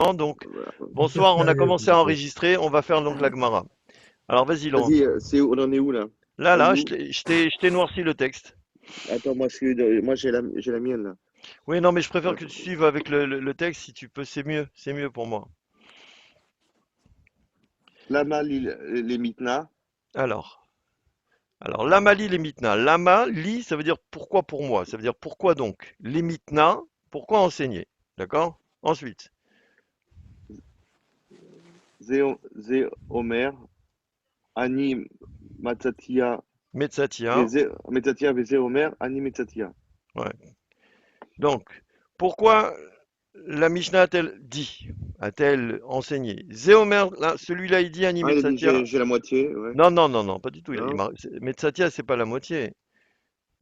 Donc, bonsoir, on a commencé à enregistrer, on va faire donc la Gemara. Alors vas-y Laurent. Vas-y, on en est où là? Là, On est là, où? je t'ai noirci le texte. Attends, moi j'ai la mienne là. Oui, non, mais je préfère Ouais. que tu suives avec le texte si tu peux, c'est mieux pour moi. Lama les mitna. Alors, Lama li les mitna. Lama li, ça veut dire pourquoi pour moi. Ça veut dire pourquoi donc. Les mitna, pourquoi enseigner. D'accord? Ensuite, Ze Omer. Ani Matzatia. Metzatia. Metzatia Veze Omer. Ani Metzatia. Ouais. Donc, pourquoi la Mishnah a-t-elle dit, a-t-elle enseigné? Zéomer, là, celui-là, il dit Ani Ah, il a dit Metzatia. j'ai la moitié, ouais. Non, non, non, non, pas du tout. Non? Metzatia, c'est pas la moitié.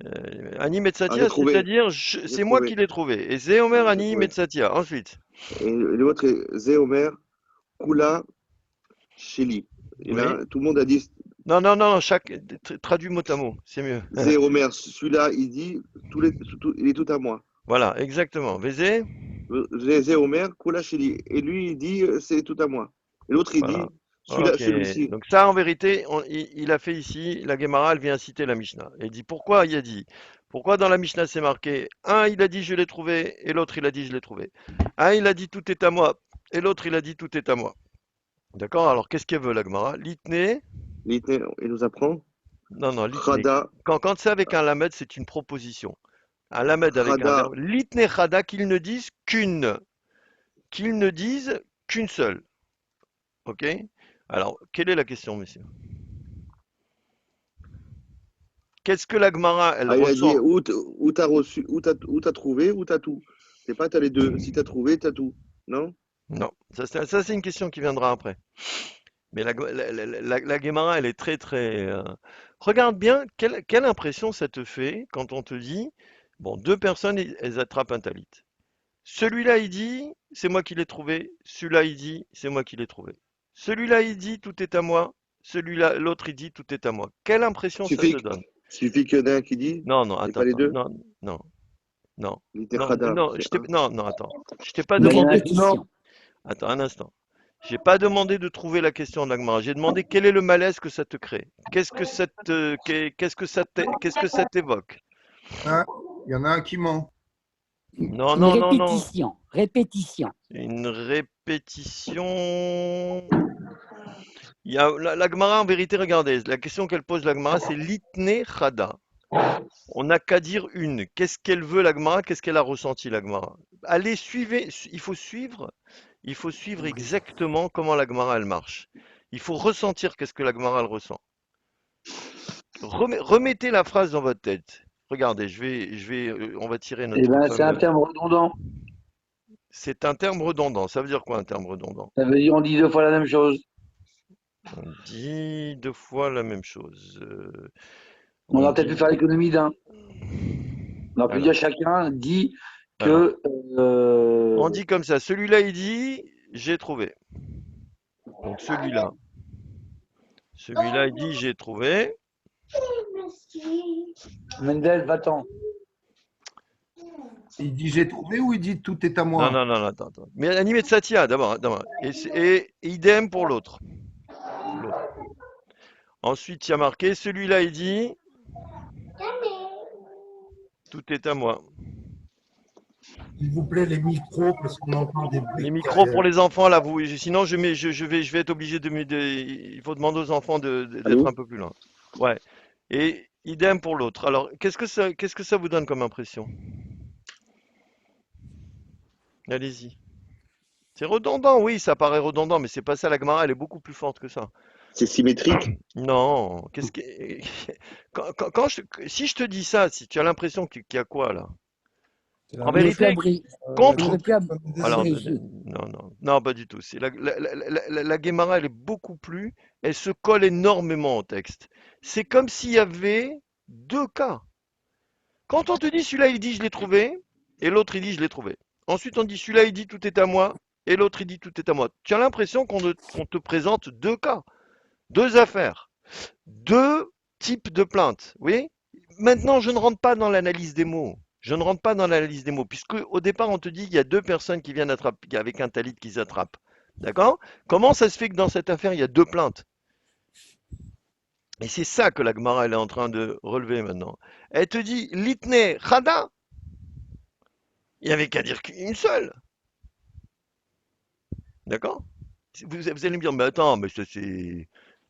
Ani Ah, j'ai Metzatia, trouvé. c'est-à-dire, J'ai c'est moi qui trouvé. l'ai trouvé. Et Zéomer J'ai Ani trouvé. Metzatia. Ensuite, Et l'autre est Ze Omer. Kula Sheli. Et oui. là, tout le monde a dit Non, non, non, traduit mot à mot, c'est mieux. Ze Omer. Celui-là, il dit il est tout à moi. Voilà, exactement. Vézé, Zé Omer, Kula Sheli. Et lui, il dit, c'est tout à moi. Et l'autre, il voilà. dit, Ok. celui-ci. Donc ça, en vérité, il a fait ici, la Gemara, elle vient citer la Mishnah. Et il dit pourquoi il a dit. Pourquoi dans la Mishnah c'est marqué, un il a dit je l'ai trouvé, et l'autre il a dit je l'ai trouvé. Un il a dit tout est à moi, et l'autre il a dit tout est à moi. D'accord? Alors qu'est-ce qu'elle veut la Gemara? Litné? Il nous apprend, Non, non, litné. Chada, Quand c'est avec un lamed, c'est une proposition. Un lamed avec un Chada. verbe. Litné chada, qu'ils ne disent qu'une seule. Ok? Alors, quelle est la question, monsieur? Qu'est-ce que la Gemara, elle Ah, il a dit, ressent? où t'as reçu, où t'as trouvé, où t'as tout. C'est pas, t'as les deux. Si t'as trouvé, t'as tout. Non? Non, ça, c'est une question qui viendra après. Mais la Guémara, elle est très très. Regarde bien, quelle impression ça te fait quand on te dit, bon, deux personnes, elles attrapent un talit. Celui-là, il dit, c'est moi qui l'ai trouvé. Celui-là, il dit, c'est moi qui l'ai trouvé. Celui-là, il dit, tout est à moi. Celui-là, l'autre, il dit, tout est à moi. Quelle impression ça te Suffit, donne? suffit qu'il y en ait un qui dit, Non, non, et attends, pas les attends, deux. non, non, non, L'ité non, Chada, non, c'est un. non, non, attends. Je t'ai pas Une demandé. répétition. Attends un instant. J'ai pas demandé de trouver la question de l'Agmara. J'ai demandé quel est le malaise que ça te crée. Qu'est-ce que ça t'évoque? Ah, il y en a un qui ment. Non, Une non, non, non. répétition. Répétition. Une répétition. La Gemara, en vérité, regardez, la question qu'elle pose la Gemara, c'est l'itne chada. On n'a qu'à dire une. Qu'est-ce qu'elle veut la Gemara? Qu'est-ce qu'elle a ressenti la Gemara? Allez, suivez. Il faut suivre exactement comment la Gemara elle marche. Il faut ressentir qu'est-ce que la Gemara elle ressent. Remettez la phrase dans votre tête. Regardez, on va tirer Eh notre ben, c'est un fameux. terme redondant. C'est un terme redondant. Ça veut dire quoi un terme redondant? Ça veut dire on dit deux fois la même chose. On dit deux fois la même chose. On On aurait peut-être pu dit. faire l'économie d'un. On aurait pu dire Alors, chacun dit alors, que. on dit comme ça. Celui-là, il dit, j'ai trouvé. Donc celui-là, il dit, j'ai trouvé. Mendel, va-t'en. Il dit j'ai trouvé ou il dit tout est à Non, moi? non, non, non, attends, attends. Mais animé de Satya, d'abord, d'abord. Et idem pour l'autre. L'autre. Ensuite, il y a marqué, celui-là, il dit, tout est à moi. S'il vous plaît, les micros, parce qu'on entend des bruits Les micros pour derrière. les enfants, là, sinon je vais être obligé il faut demander aux enfants d'être Allô? un peu plus loin. Ouais. Et idem pour l'autre. Alors, qu'est-ce que ça vous donne comme impression? Allez-y. C'est redondant, oui, ça paraît redondant, mais c'est pas ça, la Gemara, elle est beaucoup plus forte que ça. C'est symétrique. Non, si je te dis ça, si tu as l'impression qu'il y a quoi là? C'est En Il aurait pu vérité, la il compte. aurait pu trompette sonne Alors, désolée. abréger. non, non, non, pas du tout. C'est la Guémara, elle est beaucoup plus, elle se colle énormément au texte. C'est comme s'il y avait deux cas. Quand on te dit celui-là, il dit je l'ai trouvé, et l'autre il dit je l'ai trouvé. Ensuite, on dit celui-là, il dit tout est à moi, et l'autre il dit tout est à moi. Tu as l'impression qu'on te présente deux cas, deux affaires, deux types de plaintes. Oui? Maintenant, je ne rentre pas dans l'analyse des mots. Je ne rentre pas dans l'analyse des mots, puisque au départ, on te dit qu'il y a deux personnes qui viennent attraper, avec un talit qui s'attrapent. D'accord? Comment ça se fait que dans cette affaire, il y a deux plaintes? Et c'est ça que la Gemara, elle est en train de relever maintenant. Elle te dit, litne chada, il n'y avait qu'à dire qu'une seule. D'accord? Vous allez me dire, mais attends, mais ça c'est.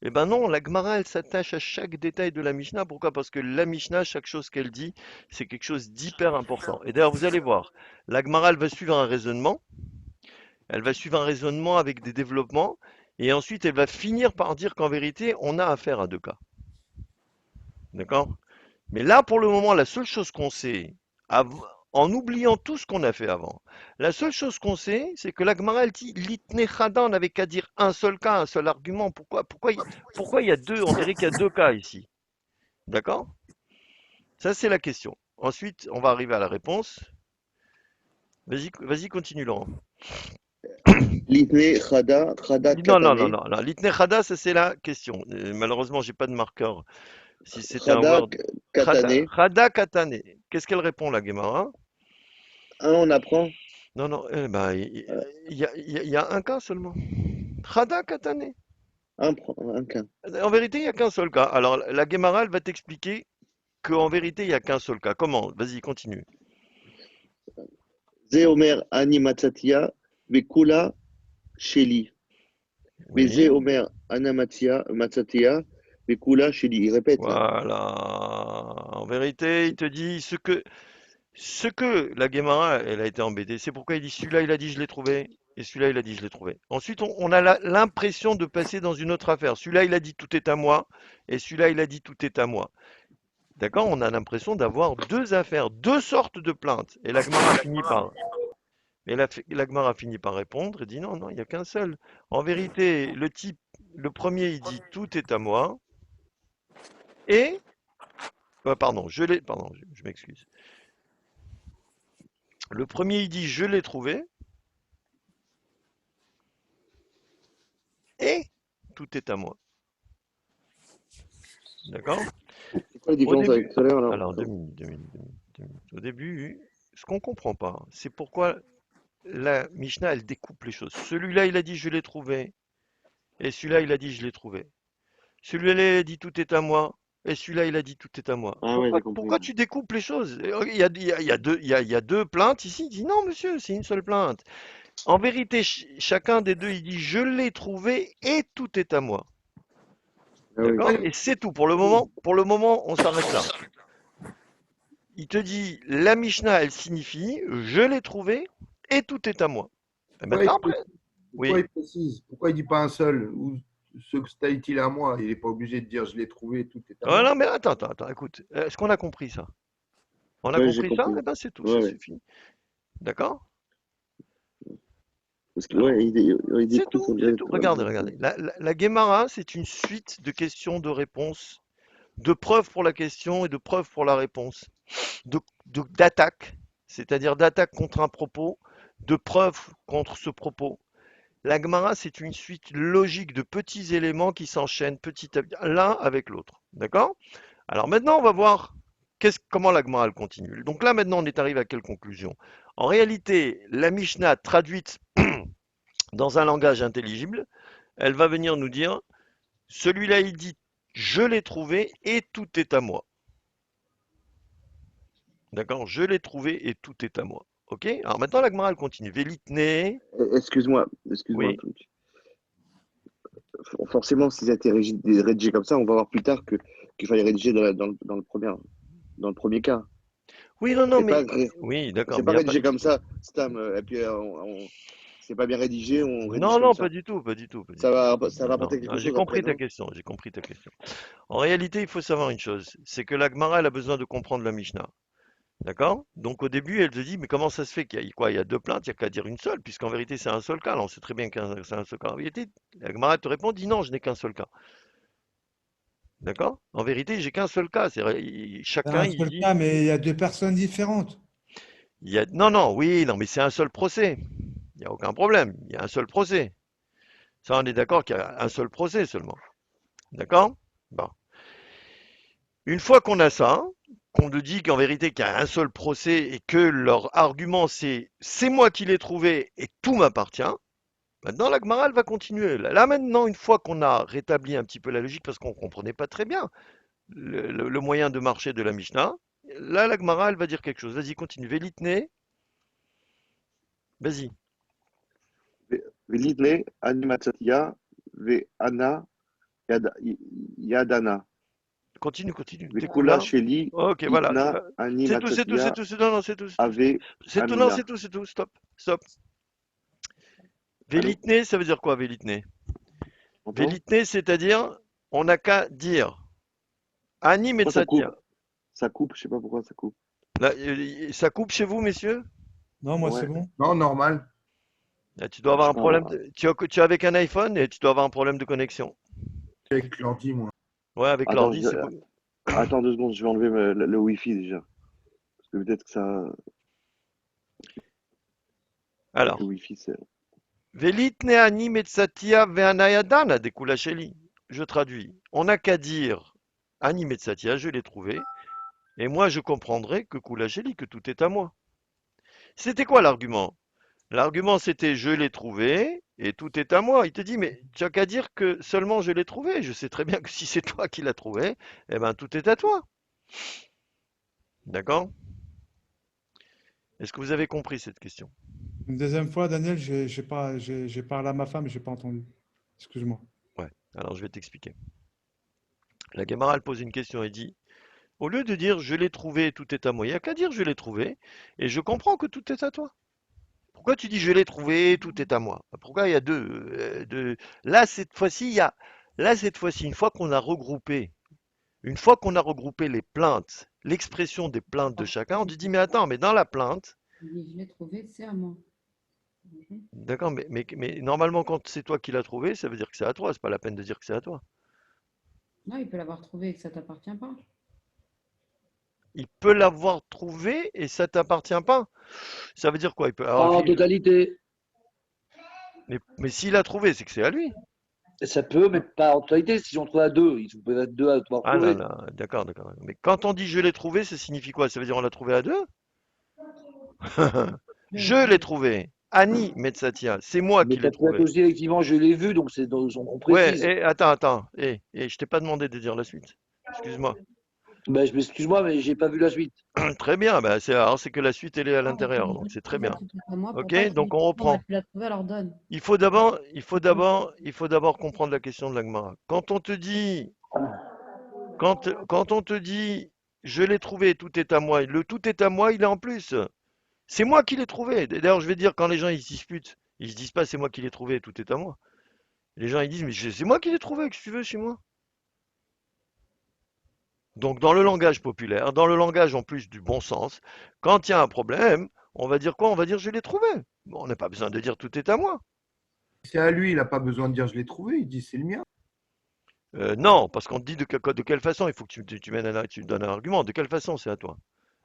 Eh ben non, la Gemara, elle s'attache à chaque détail de la Mishnah. Pourquoi? Parce que la Mishnah, chaque chose qu'elle dit, c'est quelque chose d'hyper important. Et d'ailleurs, vous allez voir, la Gemara, elle va suivre un raisonnement. Elle va suivre un raisonnement avec des développements. Et ensuite, elle va finir par dire qu'en vérité, on a affaire à deux cas. D'accord? Mais là, pour le moment, la seule chose qu'on sait, en oubliant tout ce qu'on a fait avant, la seule chose qu'on sait, c'est que la Gemara, elle dit, l'itne chada, on n'avait qu'à dire un seul cas, un seul argument. Pourquoi il y a deux, on dirait qu'il y a deux cas ici. D'accord? Ça, c'est la question. Ensuite, on va arriver à la réponse. Vas-y, continue, Laurent. Litne, Chada, Chada, Non, non, non, Katane. non, non. L'itne chada, ça, c'est la question. Malheureusement, j'ai pas de marqueur. Si c'était un Chada, Word. Chada, Katane. chada katane. Qu'est-ce qu'elle répond, la Gemara? On apprend. Non, non, il euh, y a un cas seulement. Khada Katane. un cas. En vérité, il n'y a qu'un seul cas. Alors, la Gemara, elle va t'expliquer qu'en vérité, il n'y a qu'un seul cas. Comment? Vas-y, continue. Ze Omer Ani Matzatia, Bekula Sheli. Mais Ze Oui, Omer Matzatia, Bekula Sheli. Il répète là. voilà. En vérité, il te dit ce que la Gemara, elle a été embêtée. C'est pourquoi il dit celui-là, il a dit je l'ai trouvé. Et celui-là, il a dit je l'ai trouvé. Ensuite, on a l'impression de passer dans une autre affaire. Celui-là, il a dit tout est à moi. Et celui-là, il a dit tout est à moi. D'accord? On a l'impression d'avoir deux affaires, deux sortes de plaintes. Et l'Agmara finit par répondre et dit non, non, il n'y a qu'un seul. En vérité, le premier, il dit tout est à moi. Et, pardon, je m'excuse. Le premier, il dit je l'ai trouvé. Et tout est à moi. D'accord? C'est quoi la Au différence avec début, tout à l'heure là? alors 2 minutes, 2 minutes, 2 minutes, 2 minutes. Au début, ce qu'on ne comprend pas, c'est pourquoi la Mishnah, elle découpe les choses. Celui-là, il a dit je l'ai trouvé. Et celui-là, il a dit je l'ai trouvé. Celui-là, il a dit tout est à moi. Et celui-là, il a dit tout est à moi. Ah ouais, j'ai Pourquoi compris. tu découpes les choses? Il y a deux plaintes ici. Il dit non, monsieur, c'est une seule plainte. En vérité, chacun des deux, il dit je l'ai trouvé et tout est à moi. Ah oui. D'accord? Et c'est tout. Pour le moment, on s'arrête là. Il te dit la Mishnah, elle signifie je l'ai trouvé et tout est à moi. Et Pourquoi maintenant, il, après, pourquoi oui. il précise? Pourquoi il dit pas un seul? Ou ce que c'est utile à moi, il n'est pas obligé de dire je l'ai trouvé, tout est à Ah moi. non, mais attends, écoute. Est-ce qu'on a compris ça? On a Ouais, j'ai compris ça? compris. Eh ben, c'est tout, ça Ouais, ouais. suffit. D'accord? Parce que Alors, ouais, il c'est découpe, on tout, c'est dirait. tout. Regardez, regardez. La Guémara, c'est une suite de questions, de réponses, de preuves pour la question et de preuves pour la réponse, d'attaque, c'est-à-dire d'attaque contre un propos, de preuves contre ce propos. La Gemara, c'est une suite logique de petits éléments qui s'enchaînent petit à petit, l'un avec l'autre. D'accord? Alors maintenant, on va voir comment la Gemara elle continue. Donc là, maintenant, on est arrivé à quelle conclusion? En réalité, la Mishnah traduite dans un langage intelligible, elle va venir nous dire, celui-là, il dit, je l'ai trouvé et tout est à moi. D'accord? Je l'ai trouvé et tout est à moi. Ok? Alors maintenant, la Gemara, elle continue. Vélitné, Excuse-moi. oui. Forcément, si ça a été rédigé comme ça, on va voir plus tard qu'il fallait rédiger dans le premier cas. Oui, non, non, C'est pas, mais, oui, d'accord, c'est mais il pas n'y a pas. rédigé comme ça, Stam, et puis c'est pas bien rédigé, on rédige Non, comme non, ça. pas du tout, pas du tout, pas du Ça tout. ça Non, va non, apporter non, quelque chose après, non? j'ai compris ta question. En réalité, il faut savoir une chose, c'est que la Gemara, elle a besoin de comprendre la Mishnah. D'accord? Donc au début, elle te dit, mais comment ça se fait qu'il y a quoi? Il y a deux plaintes, il n'y a qu'à dire une seule, puisqu'en vérité, c'est un seul cas. Alors on sait très bien que c'est un seul cas. En vérité, la Gemara te répond, dit non, je n'ai qu'un seul cas. D'accord? En vérité, j'ai qu'un seul cas. C'est Chacun, un il seul dit, cas, mais il y a deux personnes différentes. non, non, oui, non, mais c'est un seul procès. Il n'y a aucun problème. Il y a un seul procès. Ça, on est d'accord qu'il y a un seul procès seulement. D'accord? Bon. Une fois qu'on a ça, qu'on te dit qu'en vérité qu'il y a un seul procès et que leur argument c'est moi qui l'ai trouvé et tout m'appartient, maintenant la Gemara elle va continuer. Là maintenant, une fois qu'on a rétabli un petit peu la logique parce qu'on comprenait pas très bien le moyen de marcher de la Mishnah, là la Gemara elle va dire quelque chose. Vas-y, continue. Vélitné, vas-y. Velitne, Animatsatia, Ve'ana, Yadana. Continue, continue. T'es Vekula là. Sheli, Ok, voilà. Itna, C'est tout, c'est tout, c'est Animatsatia, tout. Non, non, c'est tout. Ave, C'est tout, non, Amina. c'est tout. Stop, stop. Allô? Vélitné, ça veut dire quoi, Vélitné? T'entends? Vélitné, c'est-à-dire, on n'a qu'à dire Ani Pourquoi ça coupe? Metzatia. Ça coupe, je sais pas pourquoi ça coupe. Là, ça coupe chez vous, messieurs? Non, moi, Ouais. c'est bon. Non, normal. Là, tu dois avoir Je un sais problème. pas. Tu es avec un iPhone et tu dois avoir un problème de connexion. Avec l'ordi, moi. Ouais, avec Attends, l'ordi, c'est cool. attends 2 secondes, je vais enlever le Wi-Fi déjà. Parce que peut-être que ça. Avec Alors, le Wi-Fi, c'est. Velitne Ani Metzatia Veanayadana de Kulacheli. Je traduis. On n'a qu'à dire Ani Metzatia, je l'ai trouvé. Et moi, je comprendrai que Kulacheli, que tout est à moi. C'était quoi l'argument? L'argument, c'était je l'ai trouvé et tout est à moi. Il te dit, mais tu as qu'à dire que seulement je l'ai trouvé. Je sais très bien que si c'est toi qui l'as trouvé, eh ben tout est à toi. D'accord? Est-ce que vous avez compris cette question? Une deuxième fois, Daniel, j'ai parlé à ma femme et j'ai pas entendu. Excuse-moi. Ouais, alors je vais t'expliquer. La Gemara, elle pose une question et dit, au lieu de dire je l'ai trouvé, tout est à moi, il n'y a qu'à dire je l'ai trouvé et je comprends que tout est à toi. Pourquoi tu dis je l'ai trouvé, tout est à moi? Pourquoi il y a deux. Là, cette fois-ci, une fois qu'on a regroupé Une fois qu'on a regroupé les plaintes, l'expression des plaintes de chacun, on te dit, mais attends, mais dans la plainte, Oui, je l'ai trouvé, c'est à moi. d'accord, mais normalement, quand c'est toi qui l'as trouvé, ça veut dire que c'est à toi, c'est pas la peine de dire que c'est à toi. Non, il peut l'avoir trouvé et que ça ne t'appartient pas. Il peut l'avoir trouvé et ça t'appartient pas. Ça veut dire quoi? Pas en totalité. Mais s'il l'a trouvé, c'est que c'est à lui. Ça peut, mais pas en totalité. Si on trouve à deux, ils peuvent être deux à avoir Ah là trouvé. là, d'accord, d'accord. Mais quand on dit je l'ai trouvé, ça signifie quoi? Ça veut dire on l'a trouvé à deux? Je l'ai trouvé. Annie Metsatia, c'est moi Mais qui ça l'ai peut être trouvé. aussi, effectivement, je l'ai vu, donc c'est dans on Ouais, précise. et attends, je t'ai pas demandé de dire la suite. Excuse-moi. Ben, je m'excuse-moi, mais j'ai pas vu la suite. Très bien, bah alors c'est que la suite elle est à Ah, l'intérieur, je donc l'ai c'est très trouvé, bien. tout est à moi pour Ok, pas qu'il donc on dise, bon, bah, reprend. tu l'as trouvé, alors donne. Il faut d'abord comprendre la question de l'Agmara. Quand on te dit je l'ai trouvé, tout est à moi, le tout est à moi, il est en plus. C'est moi qui l'ai trouvé. D'ailleurs, je vais dire quand les gens ils se disputent, ils se disent pas c'est moi qui l'ai trouvé, tout est à moi. Les gens ils disent mais c'est moi qui l'ai trouvé, que tu veux chez moi. Donc, dans le langage populaire, dans le langage en plus du bon sens, quand il y a un problème, on va dire quoi? On va dire je l'ai trouvé. Bon, on n'a pas besoin de dire tout est à moi. C'est à lui, il n'a pas besoin de dire je l'ai trouvé, il dit c'est le mien. Non, parce qu'on te dit de quelle façon, il faut que tu me donnes un argument. De quelle façon c'est à toi?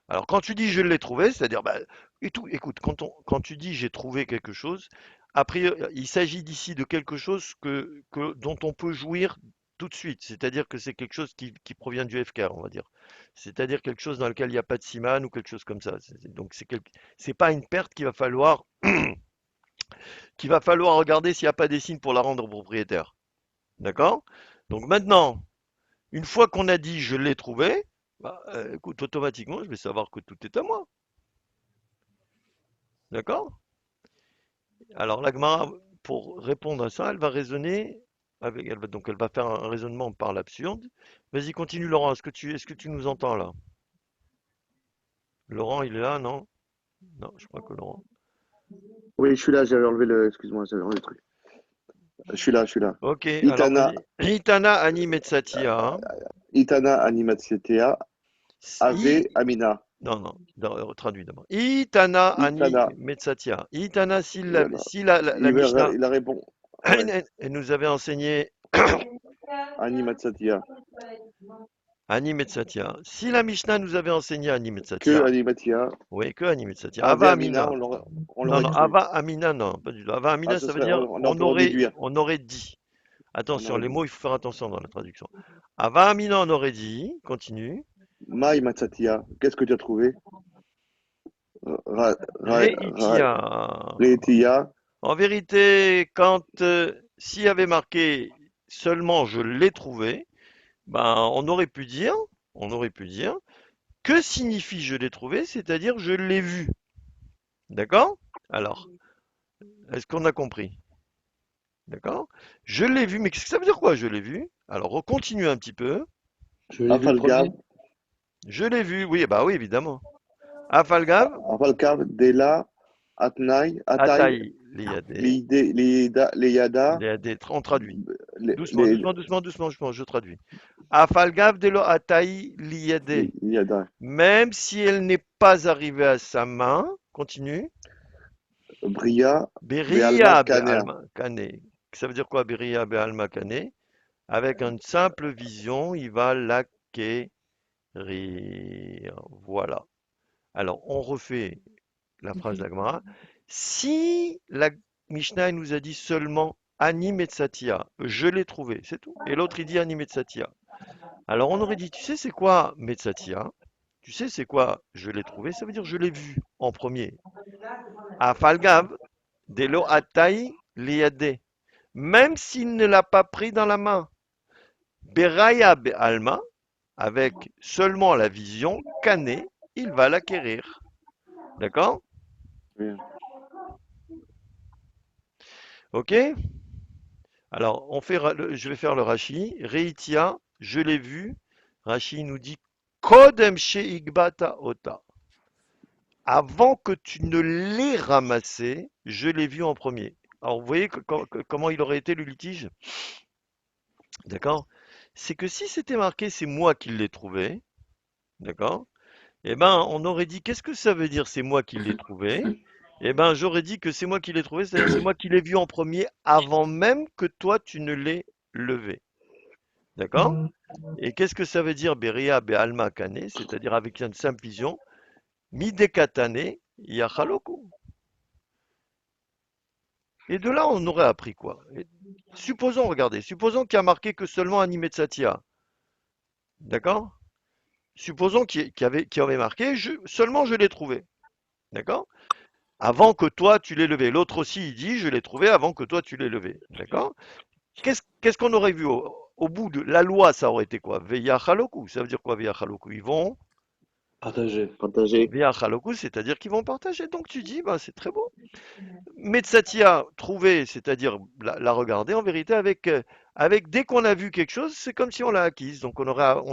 Alors, quand tu dis je l'ai trouvé, c'est-à-dire, bah, écoute, quand tu dis j'ai trouvé quelque chose, après, il s'agit d'ici de quelque chose dont on peut jouir tout de suite. C'est-à-dire que c'est quelque chose qui provient du FK, on va dire. C'est-à-dire quelque chose dans lequel il n'y a pas de siman ou quelque chose comme ça. Donc, c'est pas une perte qu'il va falloir regarder s'il n'y a pas des signes pour la rendre propriétaire. D'accord? Donc maintenant, une fois qu'on a dit je l'ai trouvé, bah, écoute, automatiquement, je vais savoir que tout est à moi. D'accord? Alors la Gemara, pour répondre à ça, elle va raisonner donc elle va faire un raisonnement par l'absurde. Vas-y, continue Laurent, est-ce que tu nous entends là? Laurent, il est là, non? Non, je crois que Laurent. Oui, je suis là, j'avais enlevé le. Excuse-moi, j'avais enlevé le truc. Je suis là. Ok, alors Itana, vas-y. Itana Ani Metsatia. Hein. Itana Animatsetea, Ave Amina. Non, non, traduis d'abord. Itana Ani Itana, Metsatia. Itana, voilà. si la Mishnah, Il a répondu. Ouais, elle nous avait enseigné Animatsetea. Ani Metsatia. Si la Mishnah nous avait enseigné Ani Que Metsatia, Animatia. oui, que Ani Metsatia. Ave Ava Amina, Amina. on Non, l'aurait non, cru. Ava Amina, non, pas du tout. Ava Ah, Amina, ce ça veut serait. dire On peut en déduire. on aurait dit. On Attention, aurait les dit. mots, il faut faire attention dans la traduction. Ava Amina, on aurait dit, continue. Maï Matsatia, qu'est-ce que tu as trouvé? Ra, ra, ra, Reitia. Retia, En vérité, quand s'il y avait marqué seulement je l'ai trouvé, ben on aurait pu dire, que signifie je l'ai trouvé, c'est-à-dire je l'ai vu. D'accord? Alors, est-ce qu'on a compris? D'accord? Je l'ai vu, mais qu'est-ce que ça veut dire quoi, je l'ai vu? Alors, on continue un petit peu. Je l'ai vu le Afalgav, premier. Je l'ai vu, oui, bah oui, évidemment. Afalgav, Afalgav, Dela, Atnaï, Ataï, Ataï, Liadé, Liyada, Liadé, on traduit. les, Doucement, les, doucement, doucement, doucement, je traduis. Afalgav delo Ataï, Liadé. Liyada, Même si elle n'est pas arrivée à sa main, continue. Bria, Bealma, Beria Kanea. Be'alma Kane. Ça veut dire quoi, Beria Be'alma Kane? Avec une simple vision, il va l'acquérir. Voilà. Alors, on refait la phrase d'Agmara. Si la Mishnah nous a dit seulement Ani Metsatia, je l'ai trouvé, c'est tout. Et l'autre, il dit Ani Metsatia. Alors, on aurait dit, tu sais, c'est quoi Metsatia? Tu sais, c'est quoi je l'ai trouvé? Ça veut dire je l'ai vu en premier. Afalgav, Delo Atai Liade. Même s'il ne l'a pas pris dans la main. Beraya Be'alma, avec seulement la vision, Kane, il va l'acquérir. D'accord? Oui. Ok? Alors, je vais faire le Rashi. Reitia, je l'ai vu. Rashi nous dit Kodem Igbata Ota. Avant que tu ne l'aies ramassé, je l'ai vu en premier. Alors, vous voyez comment il aurait été le litige? D'accord? C'est que si c'était marqué c'est moi qui l'ai trouvé, d'accord? Eh ben, on aurait dit qu'est-ce que ça veut dire c'est moi qui l'ai trouvé? Eh ben, j'aurais dit que c'est moi qui l'ai trouvé, c'est-à-dire c'est moi qui l'ai vu en premier avant même que toi tu ne l'aies levé. D'accord? Et qu'est-ce que ça veut dire Beria Be'alma Kane? C'est-à-dire avec une simple vision, Midekatane Yachaloku. Et de là, on aurait appris quoi? Supposons, regardez, supposons qu'il y a marqué que seulement Animé Satya. D'accord? Supposons qu'il y avait marqué seulement je l'ai trouvé. D'accord? Avant que toi tu l'aies levé. L'autre aussi, il dit je l'ai trouvé avant que toi tu l'aies levé. D'accord? Qu'est-ce qu'on aurait vu au bout de la loi, ça aurait été quoi? Veya Chaloku. Ça veut dire quoi, Veya Chaloku? Ils vont. Partagé. Partagé. Veya Chaloku, c'est-à-dire qu'ils vont partager. Donc tu dis, bah, c'est très beau. Metsatia, trouver, c'est-à-dire la regarder en vérité avec dès qu'on a vu quelque chose, c'est comme si on l'a acquise. Donc on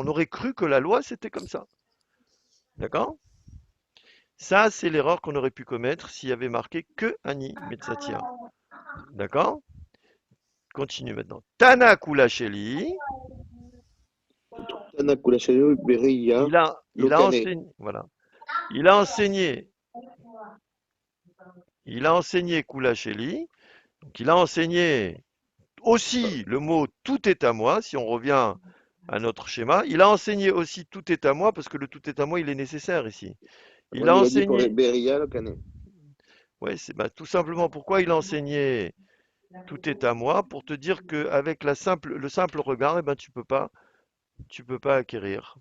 aurait cru que la loi c'était comme ça. D'accord? Ça, c'est l'erreur qu'on aurait pu commettre s'il y avait marqué que Ani Metsatia. D'accord? Continue maintenant. Tana Kulasheli, Tana Kulashelu, Beria, il a Lokane. enseigné, voilà. Il a enseigné, il a enseigné Kulasheli, donc il a enseigné aussi le mot tout est à moi, si on revient à notre schéma. Il a enseigné aussi tout est à moi, parce que le tout est à moi, il est nécessaire ici. Il Oui, a mais il a dit pour enseigné, Beria, Lokane. ouais, c'est bah, tout simplement pourquoi il a enseigné tout est à moi, pour te dire qu'avec le simple regard, eh ben, tu peux pas acquérir.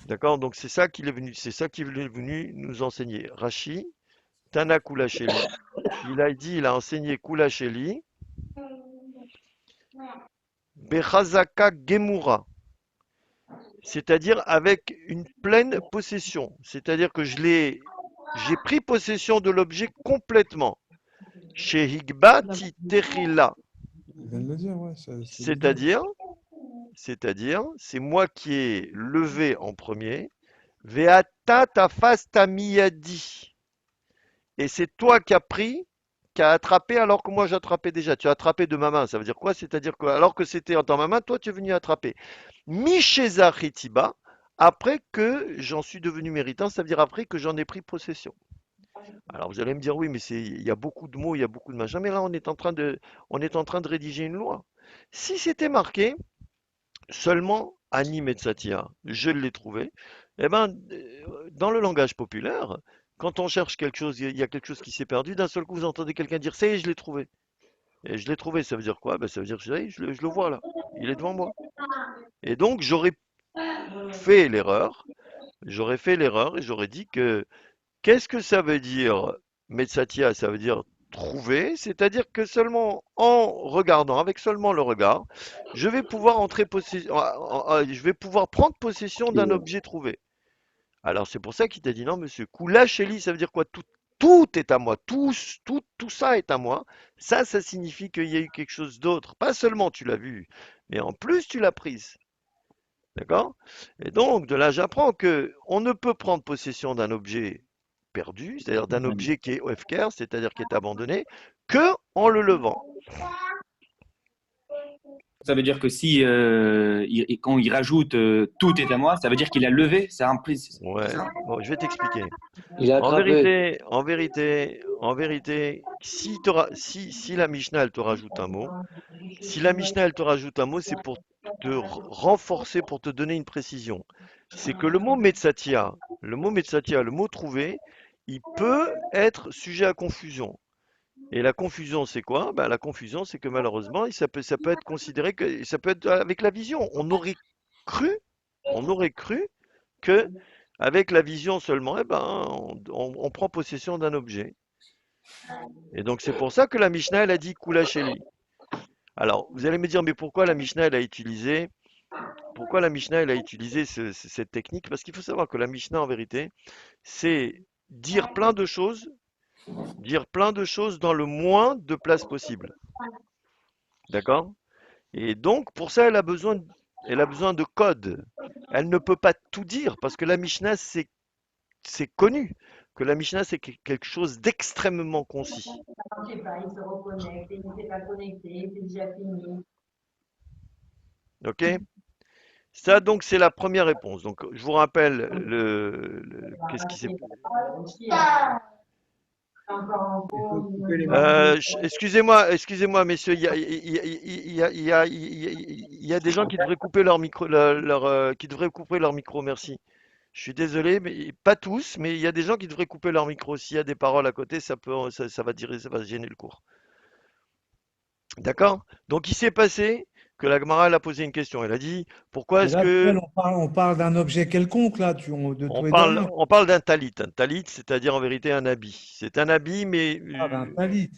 D'accord? Donc c'est ça qu'il est venu nous enseigner. Rashi, Tana Kulasheli. Il a enseigné Kulasheli, Bechazaka Gemura. C'est-à-dire avec une pleine possession. C'est-à-dire que j'ai pris possession de l'objet complètement. Chez Higbati Techila. Il vient de le dire, ouais, c'est l'idée. C'est-à-dire, c'est moi qui ai levé en premier. Veata tafasta miyadi. Et c'est toi qui as attrapé alors que moi j'attrapais déjà. Tu as attrapé de ma main. Ça veut dire quoi? C'est-à-dire que alors que c'était dans ma main, toi tu es venu attraper. Misheza Chitiba, après que j'en suis devenu méritant, ça veut dire après que j'en ai pris possession. Alors vous allez me dire oui, mais il y a beaucoup de mots, il y a beaucoup de machins, mais là on est en train de rédiger une loi. Si c'était marqué seulement Ani Metsatia, je l'ai trouvé, eh ben dans le langage populaire, quand on cherche quelque chose, il y a quelque chose qui s'est perdu, d'un seul coup vous entendez quelqu'un dire ça y est, je l'ai trouvé. Et je l'ai trouvé, ça veut dire quoi? Ben, ça veut dire que ça y est, je le vois là, il est devant moi. Et donc fait l'erreur. J'aurais fait l'erreur et j'aurais dit que qu'est-ce que ça veut dire Metsatia? Ça veut dire trouver, c'est-à-dire que seulement en regardant, avec seulement le regard, je vais pouvoir je vais pouvoir prendre possession d'un objet trouvé. Alors c'est pour ça qu'il t'a dit non, monsieur. Kula Sheli, ça veut dire quoi? Tout est à moi, tout ça est à moi. Ça signifie qu'il y a eu quelque chose d'autre. Pas seulement tu l'as vu, mais en plus tu l'as prise. D'accord? Et donc, de là, j'apprends que on ne peut prendre possession d'un objet perdu, c'est-à-dire d'un objet qui est OFKR, c'est-à-dire qui est abandonné, que en le levant. Ça veut dire que si quand il rajoute tout est à moi, ça veut dire qu'il a levé, ça implique. C'est Ouais. ça? Bon, je vais t'expliquer. Il a attrapé. En vérité, si la Mishnah elle te rajoute un mot, si la Mishnah elle te rajoute un mot, c'est pour te renforcer, pour te donner une précision. C'est que le mot Metsatia, le mot trouvé, il peut être sujet à confusion. Et la confusion, c'est quoi? Ben, la confusion, c'est que malheureusement, ça peut être considéré que ça peut être avec la vision. Cru, on aurait cru que avec la vision seulement, eh ben, on prend possession d'un objet. Et donc c'est pour ça que la Mishnah elle a dit Kula Sheli. Alors vous allez me dire mais pourquoi la Mishnah elle a utilisé cette technique? Parce qu'il faut savoir que la Mishnah en vérité c'est dire plein de choses dans le moins de place possible. D'accord? Et donc, pour ça, elle a besoin de code. Elle ne peut pas tout dire parce que la Mishnah, c'est connu que la Mishnah, c'est quelque chose d'extrêmement concis. Je sais pas, il se reconnecte, il n'était pas connecté, c'est déjà fini. Ok? Ça, donc, c'est la première réponse. Donc, je vous rappelle qu'est-ce qui s'est. Encore en Il faut cours, couper les micros. Excusez-moi, messieurs, il y a des gens qui devraient couper leur micro, qui devraient couper leur micro, merci. Je suis désolé, mais pas tous, mais il y a des gens qui devraient couper leur micro. S'il y a des paroles à côté, ça va gêner le cours. D'accord? Donc il s'est passé que la Gemara elle a posé une question. Elle a dit, pourquoi Mais est-ce là, que on parle d'un objet quelconque, là, de tout et de rien. on parle d'un talit? Un talit, c'est-à-dire en vérité un habit. C'est un habit, mais Ah, d'un talit.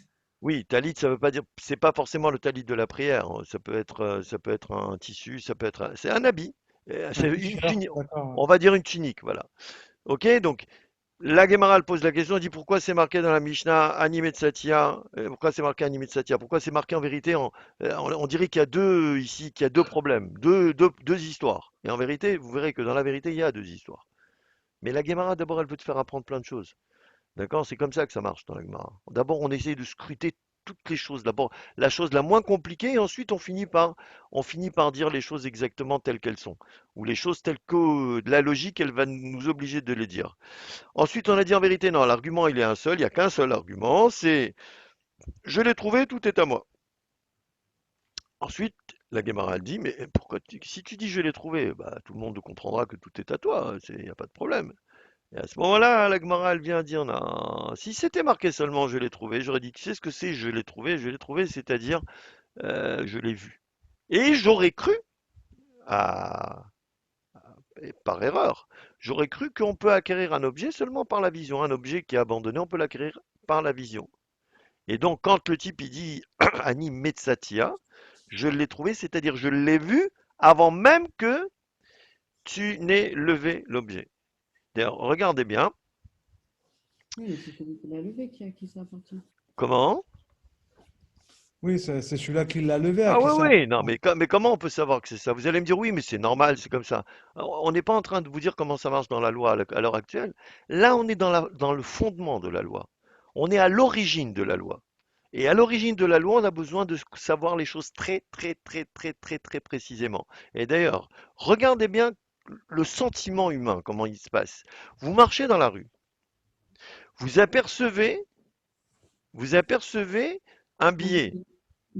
oui, talit, ça veut pas dire, c'est pas forcément le talit de la prière. Ça peut être un tissu, c'est un habit. Un C'est une t-shirt, tunique. d'accord. On va dire une tunique, voilà. Ok, donc la Gemara elle pose la question, elle dit pourquoi c'est marqué dans la Mishnah Animé de Satya, pourquoi c'est marqué Animé de Satya, pourquoi c'est marqué en vérité on dirait qu'il y a deux ici, qu'il y a deux problèmes, deux histoires. Et en vérité, vous verrez que dans la vérité, il y a deux histoires. Mais la Gemara d'abord elle veut te faire apprendre plein de choses. D'accord? C'est comme ça que ça marche dans la Gemara. D'abord, on essaye de scruter toutes les choses. D'abord, la chose la moins compliquée, et ensuite on finit par dire les choses exactement telles qu'elles sont. Ou les choses telles que la logique, elle va nous obliger de les dire. Ensuite, on a dit en vérité, non, l'argument, il est un seul, il n'y a qu'un seul argument, c'est je l'ai trouvé, tout est à moi. Ensuite, la Guémara, elle dit, mais si tu dis je l'ai trouvé, bah, tout le monde comprendra que tout est à toi, il n'y a pas de problème. Et à ce moment-là, la Gemara, elle vient dire, non, si c'était marqué seulement je l'ai trouvé, j'aurais dit, tu sais ce que c'est, je l'ai trouvé, c'est-à-dire, je l'ai vu. Et j'aurais cru, à, et par erreur, j'aurais cru qu'on peut acquérir un objet seulement par la vision. Un objet qui est abandonné, on peut l'acquérir par la vision. Et donc, quand le type, il dit, Ani Metsatia, je l'ai trouvé, c'est-à-dire, je l'ai vu avant même que tu n'aies levé l'objet. D'ailleurs, regardez bien, Oui, mais c'est celui qui l'a levé qui à qui ça appartient. comment? Oui, c'est celui-là qui l'a levé, à Ah qui oui, ça oui, non, appartient. mais comment on peut savoir que c'est ça? Vous allez me dire oui, mais c'est normal, c'est comme ça. Alors, on n'est pas en train de vous dire comment ça marche dans la loi à l'heure actuelle. Là, on est dans le fondement de la loi. On est à l'origine de la loi. Et à l'origine de la loi, on a besoin de savoir les choses très, très, très, très, très, très précisément. Et d'ailleurs, regardez bien le sentiment humain, comment il se passe. Vous marchez dans la rue, vous apercevez, vous apercevez un billet.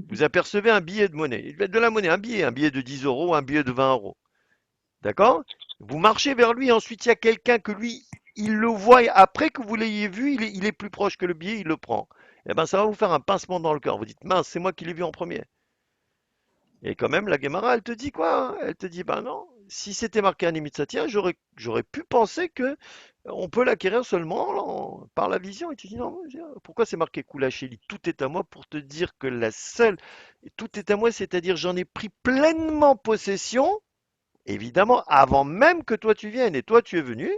Vous apercevez un billet de monnaie. Il va être de la monnaie, un billet de 10 euros, un billet de 20 euros. D'accord? Vous marchez vers lui, ensuite il y a quelqu'un que lui, il le voit, après que vous l'ayez vu, il est plus proche que le billet, il le prend. Eh bien, ça va vous faire un pincement dans le cœur. Vous dites, mince, c'est moi qui l'ai vu en premier. Et quand même, la Guémara, elle te dit quoi? Hein? Elle te dit, ben non, si c'était marqué Animitsatia, j'aurais pu penser que on peut l'acquérir seulement par la vision. Et tu dis non, pourquoi c'est marqué Kulacheli? Tout est à moi pour te dire que la seule, tout est à moi, c'est-à-dire j'en ai pris pleinement possession, évidemment, avant même que toi tu viennes. Et toi tu es venu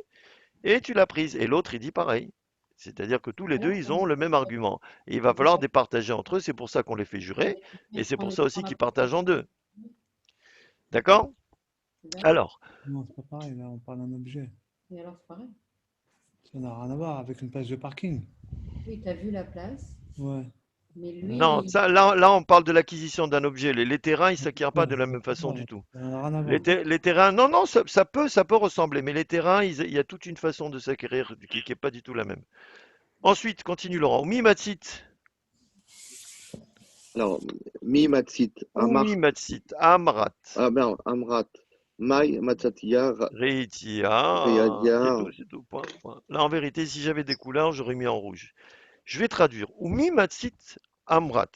et tu l'as prise. Et l'autre il dit pareil. C'est-à-dire que tous les deux, ils ont le même argument. Et il va falloir départager entre eux, c'est pour ça qu'on les fait jurer, et c'est pour ça aussi qu'ils partagent en deux. D'accord? Alors, Non, c'est pas pareil. Là, on parle d'un objet. Et alors, c'est pareil. Ça n'a rien à voir avec une place de parking. Oui, tu as vu la place, Ouais. mais lui, non, ça, là, on parle de l'acquisition d'un objet. Les terrains, ils ne s'acquièrent pas Ouais, de la même façon du ouais, tout. ça n'a rien à Les, voir. les terrains, non, non, ça peut ressembler, mais les terrains, il y a toute une façon de s'acquérir qui n'est pas du tout la même. Ensuite, continue Laurent. Mimatsit, Alors, mi matsit, amar, Umimatsit, Amrat, merde, amrat, mai matsatia, Reitia, reyadia. c'est tout, point, point. Là, en vérité, si j'avais des couleurs, j'aurais mis en rouge. Je vais traduire. Umimatsit, Amrat.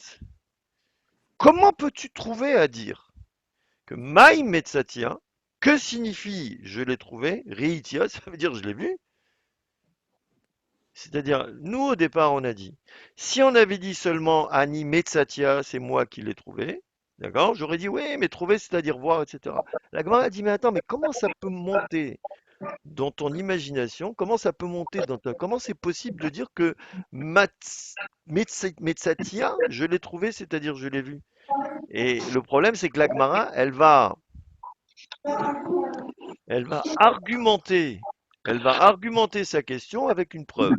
Comment peux-tu trouver à dire que Mai Metsatia, que signifie je l'ai trouvé? Reitia, ça veut dire je l'ai vu. C'est-à-dire, nous au départ, on a dit, si on avait dit seulement Ani Metsatia, c'est moi qui l'ai trouvé, d'accord? J'aurais dit, oui, mais trouver, c'est-à-dire voir, etc. La Gemara a dit, mais attends, mais comment ça peut monter dans ton imagination? Comment ça peut monter comment c'est possible de dire que Metsatia, je l'ai trouvé, c'est-à-dire je l'ai vu? Et le problème, c'est que la Gemara, elle va argumenter, elle va argumenter sa question avec une preuve.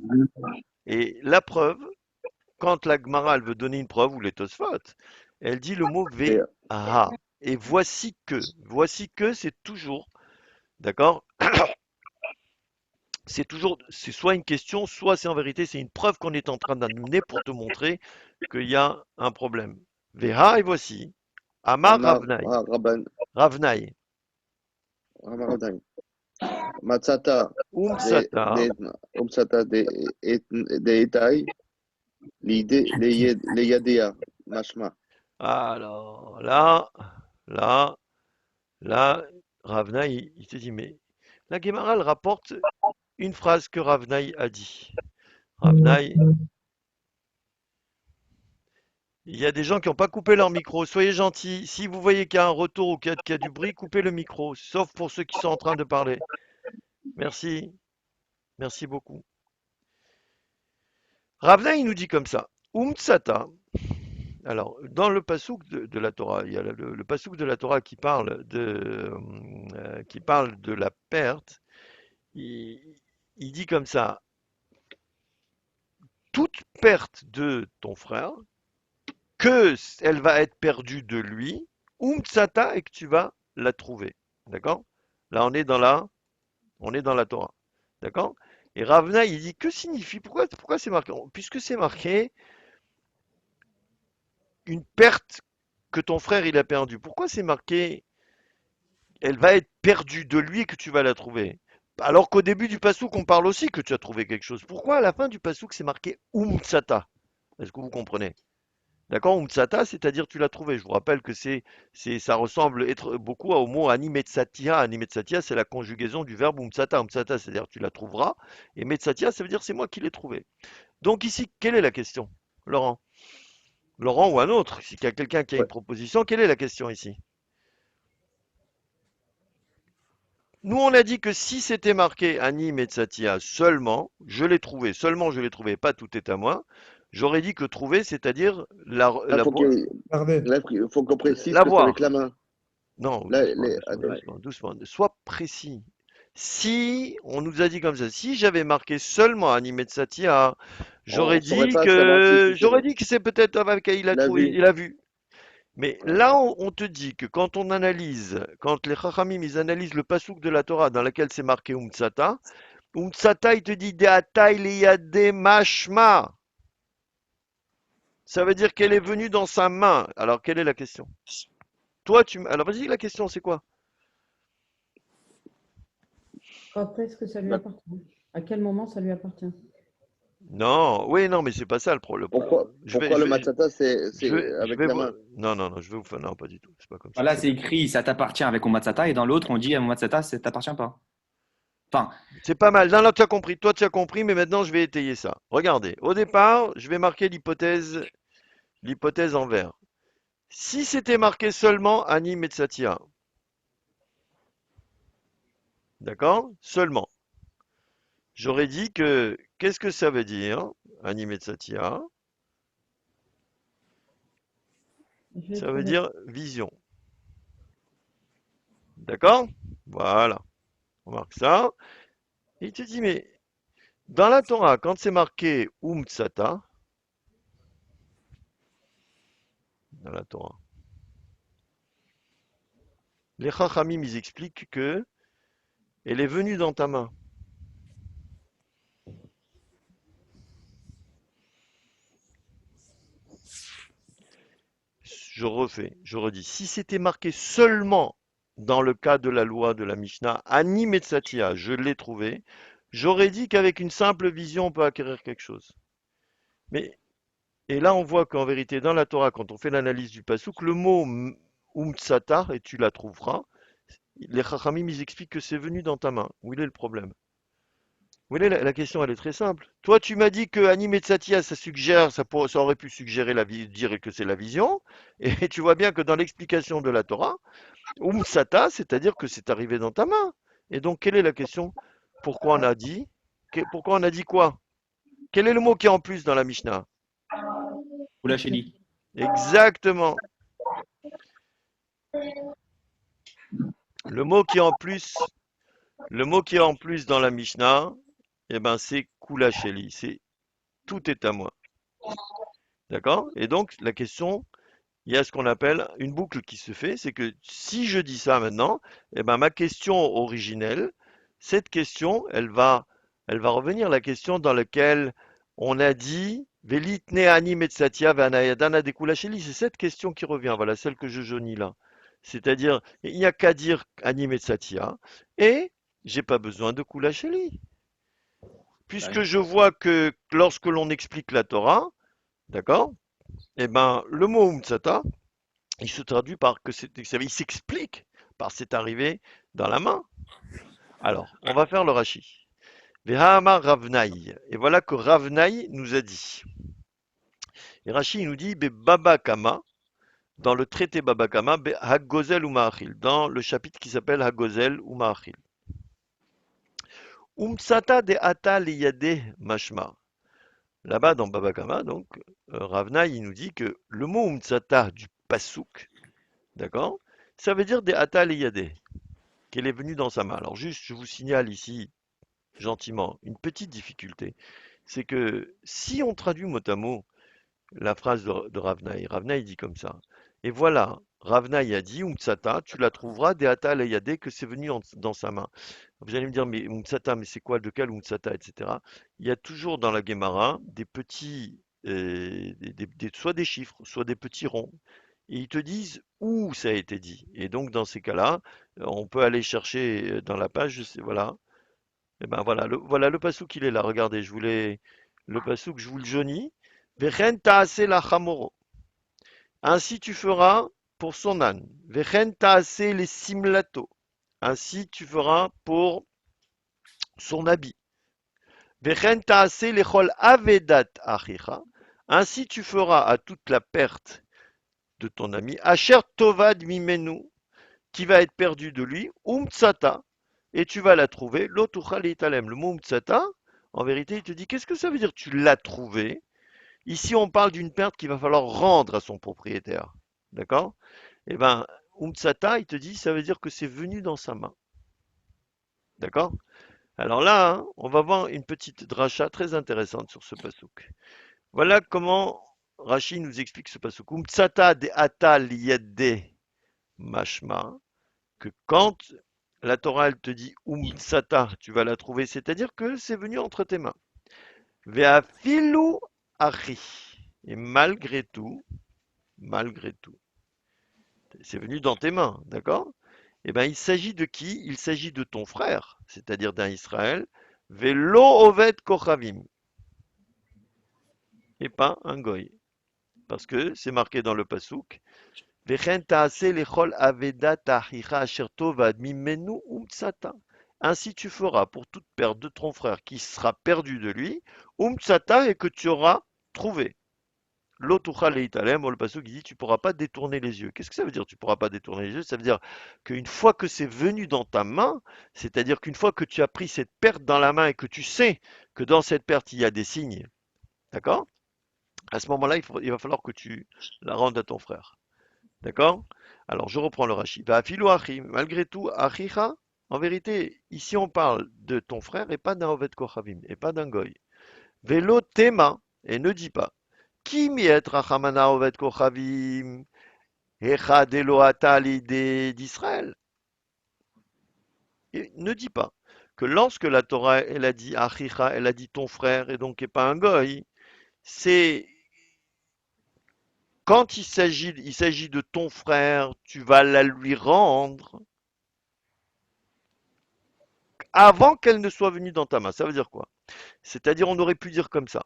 Et la preuve, quand la Gemara elle veut donner une preuve, ou les Tosfot, elle dit le mot Et, Ve'aha. Et voici que, c'est toujours, d'accord? C'est soit une question, soit c'est en vérité, c'est une preuve qu'on est en train d'amener pour te montrer qu'il y a un problème. Veha et voici. Amar amar, Ravnai. raban, Ravnai. amaradan. Matsata, Umsata. umsata, de etai, les yadea, mashma. Alors là, là, Ravnai, il te dit, mais la Gemara, elle rapporte une phrase que Ravnai a dit. Ravnai, il y a des gens qui n'ont pas coupé leur micro. Soyez gentils. Si vous voyez qu'il y a un retour ou qu'il y a du bruit, coupez le micro. Sauf pour ceux qui sont en train de parler. Merci. Merci beaucoup. Ravnai, il nous dit comme ça. Umtsata. Alors, dans le pasouk de la Torah, il y a le pasouk de la Torah qui parle de la perte. Il dit comme ça. Toute perte de ton frère, que elle va être perdue de lui, umtsata, et que tu vas la trouver. D'accord? Là, on est dans la Torah. D'accord? Et Ravna, il dit, que signifie, pourquoi c'est marqué? Puisque c'est marqué une perte que ton frère il a perdue. Pourquoi c'est marqué, elle va être perdue de lui et que tu vas la trouver? Alors qu'au début du pasouk, on parle aussi que tu as trouvé quelque chose. Pourquoi à la fin du pasouk, c'est marqué umtsata? Est-ce que vous comprenez? D'accord? Umtsata, c'est-à-dire tu l'as trouvé. Je vous rappelle que ça ressemble beaucoup au mot animetsatia. Animetsatia, c'est la conjugaison du verbe umtsata. Umtsata, c'est-à-dire tu la trouveras. Et metsatia, ça veut dire c'est moi qui l'ai trouvé. Donc ici, quelle est la question? Laurent? Laurent ou un autre? Si il y a quelqu'un qui a une Ouais. proposition, quelle est la question ici? Nous, on a dit que si c'était marqué animetsatia seulement, seulement je l'ai trouvé, pas tout est à moi, j'aurais dit que trouver, c'est-à-dire la, Là, la, vo- Regardez. il faut qu'on précise la que c'est avec voir. la main. Non, Là, doucement, doucement, attends, doucement, doucement. Sois précis. Si on nous a dit comme ça, si j'avais marqué seulement Animé de Satia, on j'aurais ne saurait dit pas savoir si que c'était j'aurais dit que c'est peut-être avec il a la trouvé, vue. il a vu. Mais Ouais. là, on te dit que quand les Chachamim, ils analysent le pasouk de la Torah dans lequel c'est marqué Umtsata, il te dit Deatai leyade mashma. Ça veut dire qu'elle est venue dans sa main. Alors, quelle est la question? Alors vas-y, la question, c'est quoi? quand est-ce que ça lui Bah, appartient? À quel moment ça lui appartient? Non, oui, non, mais c'est pas ça le problème. Pourquoi, Je vais, pourquoi je le vais, matzata, je c'est vais, je avec vais la vous... main? Non, non, non, je vais vous faire... Non, pas du tout. C'est pas comme ça que Voilà, ça c'est marche. écrit, ça t'appartient avec mon matzata, et dans l'autre, on dit, mon matzata, ça t'appartient pas. Enfin, C'est pas mal. Non, non, tu as compris. Toi, tu as compris, mais maintenant, je vais étayer ça. Regardez. Au départ, je vais marquer l'hypothèse en vert. Si c'était marqué seulement Ani Metsatia, d'accord? Seulement. J'aurais dit que, qu'est-ce que ça veut dire, Ani Metsatia? Je l'ai Ça veut trouvé. dire vision. D'accord? Voilà. On marque ça. Et il te dit, mais dans la Torah, quand c'est marqué Umtsata, dans la Torah, les Chachamim, ils expliquent que elle est venue dans ta main. Je refais, je redis. Si c'était marqué seulement dans le cas de la loi de la Mishnah, Ani Metsatia, je l'ai trouvé, j'aurais dit qu'avec une simple vision, on peut acquérir quelque chose. Mais, et là, on voit qu'en vérité, dans la Torah, quand on fait l'analyse du Passouk, le mot Umtsata, et tu la trouveras, les Chachamim, ils expliquent que c'est venu dans ta main. Où il est le problème? Vous voyez, la question, elle est très simple. Toi, tu m'as dit que Anime et Satya, ça suggère, ça aurait pu suggérer dire que c'est la vision. Et tu vois bien que dans l'explication de la Torah, Sata, c'est-à-dire que c'est arrivé dans ta main. Et donc, quelle est la question? Pourquoi on a dit, pourquoi on a dit quoi? Quel est le mot qui est en plus dans la Mishnah? vous lâchez dit. Exactement. Le mot qui est en plus, le mot qui est en plus dans la Mishnah, eh ben, c'est Kula Sheli. C'est tout est à moi. D'accord? Et donc, la question, il y a ce qu'on appelle une boucle qui se fait, c'est que si je dis ça maintenant, eh ben ma question originelle, cette question, elle va revenir, la question dans laquelle on a dit Velitne ani metsatia vanayadana dekulasheli, c'est cette question qui revient, voilà celle que je jaunis là. C'est-à-dire, il n'y a qu'à dire ani metsatia et j'ai pas besoin de kulasheli. Puisque Ouais. je vois que lorsque l'on explique la Torah, d'accord? Eh ben, le mot umtsata, il se traduit par que il s'explique par c'est arrivé dans la main. Alors, on va faire le Rashi. Vehama Ravnaï. Et voilà que Ravnaï nous a dit. Et Rashi nous dit Be Baba Kama, dans le traité Baba Kama, Be Hagozel ou Maachil, dans le chapitre qui s'appelle Hagozel ou Maachil. Umtsata de Ata liyade mashma. Là-bas dans Baba Kama, donc, Ravnaï il nous dit que le mot Umtsata du Pasuk, d'accord, ça veut dire des Ata liyade, qu'elle est venue dans sa main. Alors juste, je vous signale ici, gentiment, une petite difficulté. C'est que si on traduit mot à mot la phrase de Ravnaï, Ravnaï dit comme ça. Et voilà, Ravnaï a dit, Umtsata, tu la trouveras des Ata Leyade, que c'est venu dans sa main. Vous allez me dire, mais Umtsata, mais c'est quoi, de quel Umtsata, etc. Il y a toujours dans la Gemara des petits, soit des chiffres, soit des petits ronds. Et ils te disent où ça a été dit. Et donc, dans ces cas-là, on peut aller chercher dans la page, voilà. Et ben voilà le passouk il est là. Regardez, le passouk, je vous le jaunis. Vechen taase la chamoro. Ainsi tu feras pour son âne. Vechen taase les simlato. Ainsi tu feras pour son habit. Vechen taase les chol avedat achicha. Ainsi tu feras à toute la perte de ton ami. Asher tovad mimenu, qui va être perdu de lui. Umtsata. Et tu vas la trouver. L'otuchal italem. Le mot umtsata, en vérité, il te dit qu'est-ce que ça veut dire tu l'as trouvé? Ici, on parle d'une perte qu'il va falloir rendre à son propriétaire. D'accord? Eh bien, Umtsata, il te dit, ça veut dire que c'est venu dans sa main. D'accord? Alors là, hein, on va voir une petite dracha très intéressante sur ce pasouk. Voilà comment Rashi nous explique ce pasouk. Umtsata de atal yadde mashma, que quand la Torah elle te dit Umtsata, tu vas la trouver, c'est-à-dire que c'est venu entre tes mains. Ve'afilu achi. Et malgré tout, c'est venu dans tes mains, d'accord? Eh bien, il s'agit de qui? Il s'agit de ton frère, c'est-à-dire d'un Israël. Velo oved kochavim. et pas un goy. Parce que c'est marqué dans le pasouk. Vechen ta'ase lechol avedat achicha asher tovad mimenu umtsata. Ainsi tu feras pour toute perte de ton frère qui sera perdu de lui, umtsata et que tu auras trouvé. L'otucha leitalem, le pasouk qui dit tu pourras pas détourner les yeux. Qu'est-ce que ça veut dire tu pourras pas détourner les yeux? Ça veut dire qu'une fois que c'est venu dans ta main, c'est-à-dire qu'une fois que tu as pris cette perte dans la main et que tu sais que dans cette perte il y a des signes, d'accord? À ce moment-là, il va falloir que tu la rendes à ton frère. D'accord? Alors, je reprends le Rashi. Va filo achim, malgré tout, achicha, en vérité, ici on parle de ton frère et pas d'un Oved Kochavim, et pas d'un Goy. Velo tema, et ne dis pas, qui miet rachamana Oved Kochavim, echad Elohata l'idée d'Israël. Et ne dis pas que lorsque la Torah, elle a dit achicha, elle a dit ton frère, et donc et pas un Goy, c'est quand il s'agit de ton frère, tu vas la lui rendre avant qu'elle ne soit venue dans ta main. Ça veut dire quoi? C'est-à-dire, on aurait pu dire comme ça.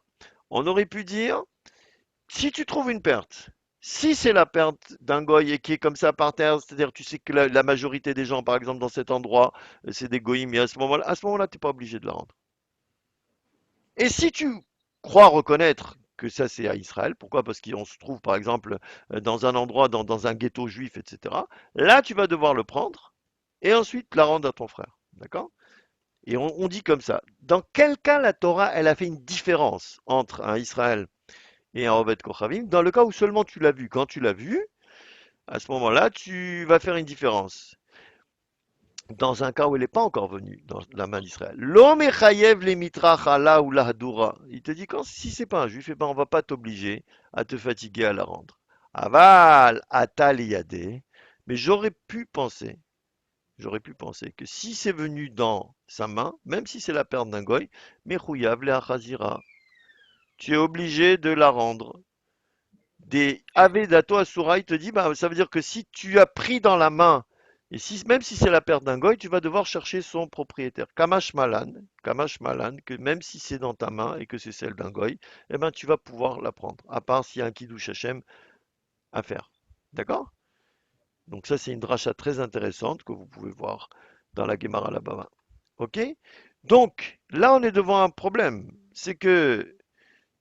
On aurait pu dire, si tu trouves une perte, si c'est la perte d'un goy et qui est comme ça par terre, c'est-à-dire tu sais que la majorité des gens, par exemple, dans cet endroit, c'est des goyim, et à ce moment-là, tu n'es pas obligé de la rendre. Et si tu crois reconnaître que ça c'est à Israël, pourquoi? Parce qu'on se trouve, par exemple, dans un endroit, dans un ghetto juif, etc. Là, tu vas devoir le prendre et ensuite la rendre à ton frère. D'accord? Et on dit comme ça. Dans quel cas la Torah, elle a fait une différence entre un Israël et un Oved Kochavim? Dans le cas où seulement tu l'as vu. Quand tu l'as vu, à ce moment-là, tu vas faire une différence. Dans un cas où elle n'est pas encore venue dans la main d'Israël. L'homme chayev les mitrach ala ou la hadura. Il te dit quand si c'est pas un juif, eh ben on va pas t'obliger à te fatiguer à la rendre. Aval atal yadé. Mais j'aurais pu penser que si c'est venu dans sa main, même si c'est la perte d'un goy, mechouyav le achazira. Tu es obligé de la rendre. Des avedato asura, il te dit, bah, ça veut dire que si tu as pris dans la main, et si, même si c'est la perte d'un goy, tu vas devoir chercher son propriétaire. Kamash malan, que même si c'est dans ta main et que c'est celle d'un goy, eh ben, tu vas pouvoir la prendre, à part s'il y a un kiddush Hashem à faire. D'accord? Donc ça, c'est une dracha très intéressante que vous pouvez voir dans la Gemara là-bas. Ok? Donc, là, on est devant un problème. C'est que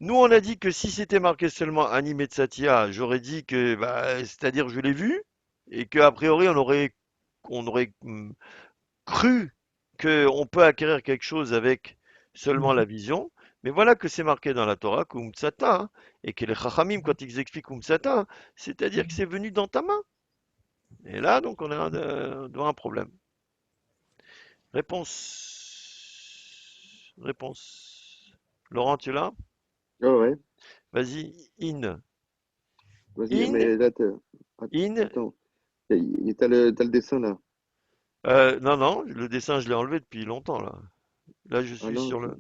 nous, on a dit que si c'était marqué seulement animé de Satya, j'aurais dit que, bah, c'est-à-dire je l'ai vu, et qu'a priori, on aurait cru qu'on peut acquérir quelque chose avec seulement la vision. Mais voilà que c'est marqué dans la Torah, Kumtsata, et que les Chachamim, quand ils expliquent Kumtsata, c'est-à-dire que c'est venu dans ta main. Et là, donc, on est devant un problème. Réponse. Réponse. Laurent, tu es là? Ouais, ouais. Vas-y, in. Vas-y, In, mais là, in. attends. T'as le dessin là. Non, non, le dessin, je l'ai enlevé depuis longtemps, là. Là, je Ah suis non, sur le.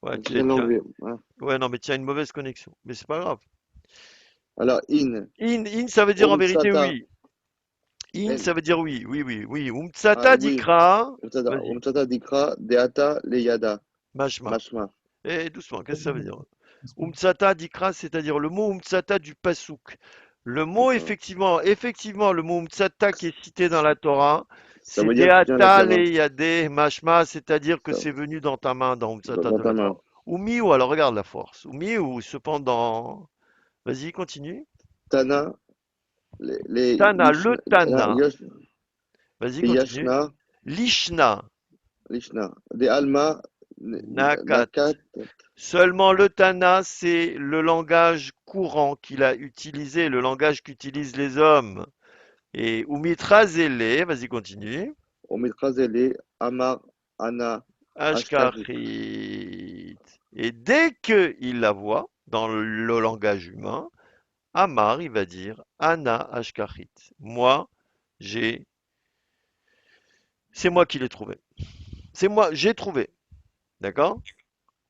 Ouais, tu viens de l'enlever. Ah. ouais, non, mais tu as une mauvaise connexion. Mais c'est pas grave. Alors, in. In, ça veut dire en vérité Umtsata. oui. In, En. ça veut dire oui, oui, oui, oui. Ah Umtsata oui. dikra. Umtsata. Vas-y, Umtsata dikra deata leyada. mashma. Mashma. Eh, doucement, qu'est-ce que ça veut dire? Umtsata dikra, c'est-à-dire le mot umtsata du pasouk. Le mot, D'accord. effectivement, le mot umtsata qui est cité dans la Torah, Ça c'est veut dire que tu viens avec deata la main. leyade mashma, c'est-à-dire que Ça, c'est venu dans ta main, dans umtsata dans de ta la main. Torah. Ou miou, alors regarde la force. Ou miou, cependant. Vas-y, continue. Tana. Les Tana, le Tana. Yosh, Vas-y, continue. Yashna. Lishna, Lishna. De Alma. Nakat. Nakat. Seulement le Tana, c'est le langage courant qu'il a utilisé, le langage qu'utilisent les hommes. Et Umitrazele, vas-y, continue. Omikrazele. Amar. Ana. Ashkarit. Ashkarit. Et dès qu'il la voit, dans le langage humain, Amar, il va dire Ana Ashkarit. Moi, j'ai. C'est moi qui l'ai trouvé. C'est moi, j'ai trouvé. D'accord?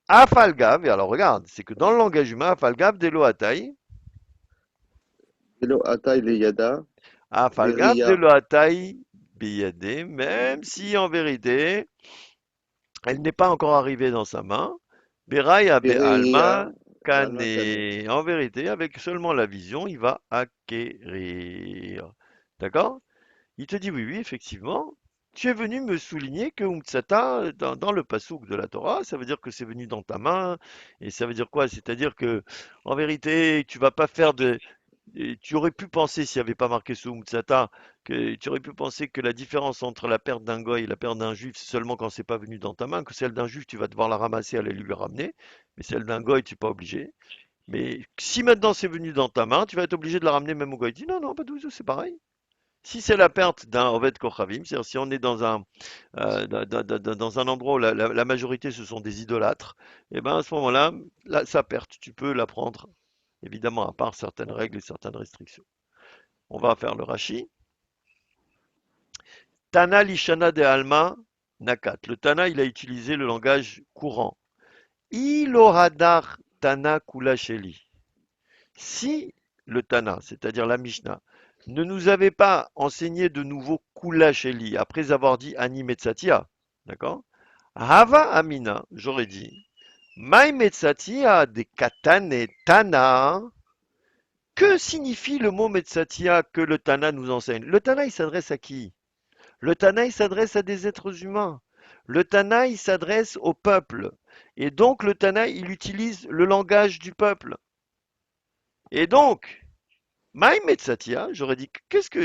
Afalgav, et alors regarde, c'est que dans le langage humain, Afalgav d'Eloatai, Elo Atay Leyada. Afalgav Beria. d'Eloatai Biyade, même si en vérité, elle n'est pas encore arrivée dans sa main, Beraya Beria. Be'alma, Lokane. En vérité, avec seulement la vision, il va acquérir. D'accord? Il te dit oui, oui, effectivement. Tu es venu me souligner que Umtsata, dans le passouk de la Torah, ça veut dire que c'est venu dans ta main. Et ça veut dire quoi? C'est-à-dire que, en vérité, tu vas pas faire de. Et tu aurais pu penser, s'il n'y avait pas marqué ce Umtsata, que tu aurais pu penser que la différence entre la perte d'un goy et la perte d'un juif, c'est seulement quand c'est pas venu dans ta main, que celle d'un juif, tu vas devoir la ramasser, aller lui ramener. Mais celle d'un goy, tu n'es pas obligé. Mais si maintenant c'est venu dans ta main, tu vas être obligé de la ramener même au goy. Il dit non, non, pas du tout, c'est pareil. Si c'est la perte d'un Oved Kochavim, c'est-à-dire si on est dans un endroit où la majorité ce sont des idolâtres, et ben à ce moment-là, sa perte, tu peux la prendre, évidemment, à part certaines règles et certaines restrictions. On va faire le Rashi. Tana Lishana de Alma Nakat. Le Tana, il a utilisé le langage courant. Ilohadar Tana Kula Sheli. Si le Tana, c'est-à-dire la Mishnah, ne nous avait pas enseigné de nouveau Kula Sheli, après avoir dit Ani Metzatia, d'accord? Hava Amina, j'aurais dit, Mai Metzatia de Katane Tana. Que signifie le mot Metzatia que le Tana nous enseigne? Le Tana, il s'adresse à qui? Le Tana, il s'adresse à des êtres humains. Le Tana, il s'adresse au peuple. Et donc, le Tana, il utilise le langage du peuple. Et donc, Maï Metzatia, j'aurais dit,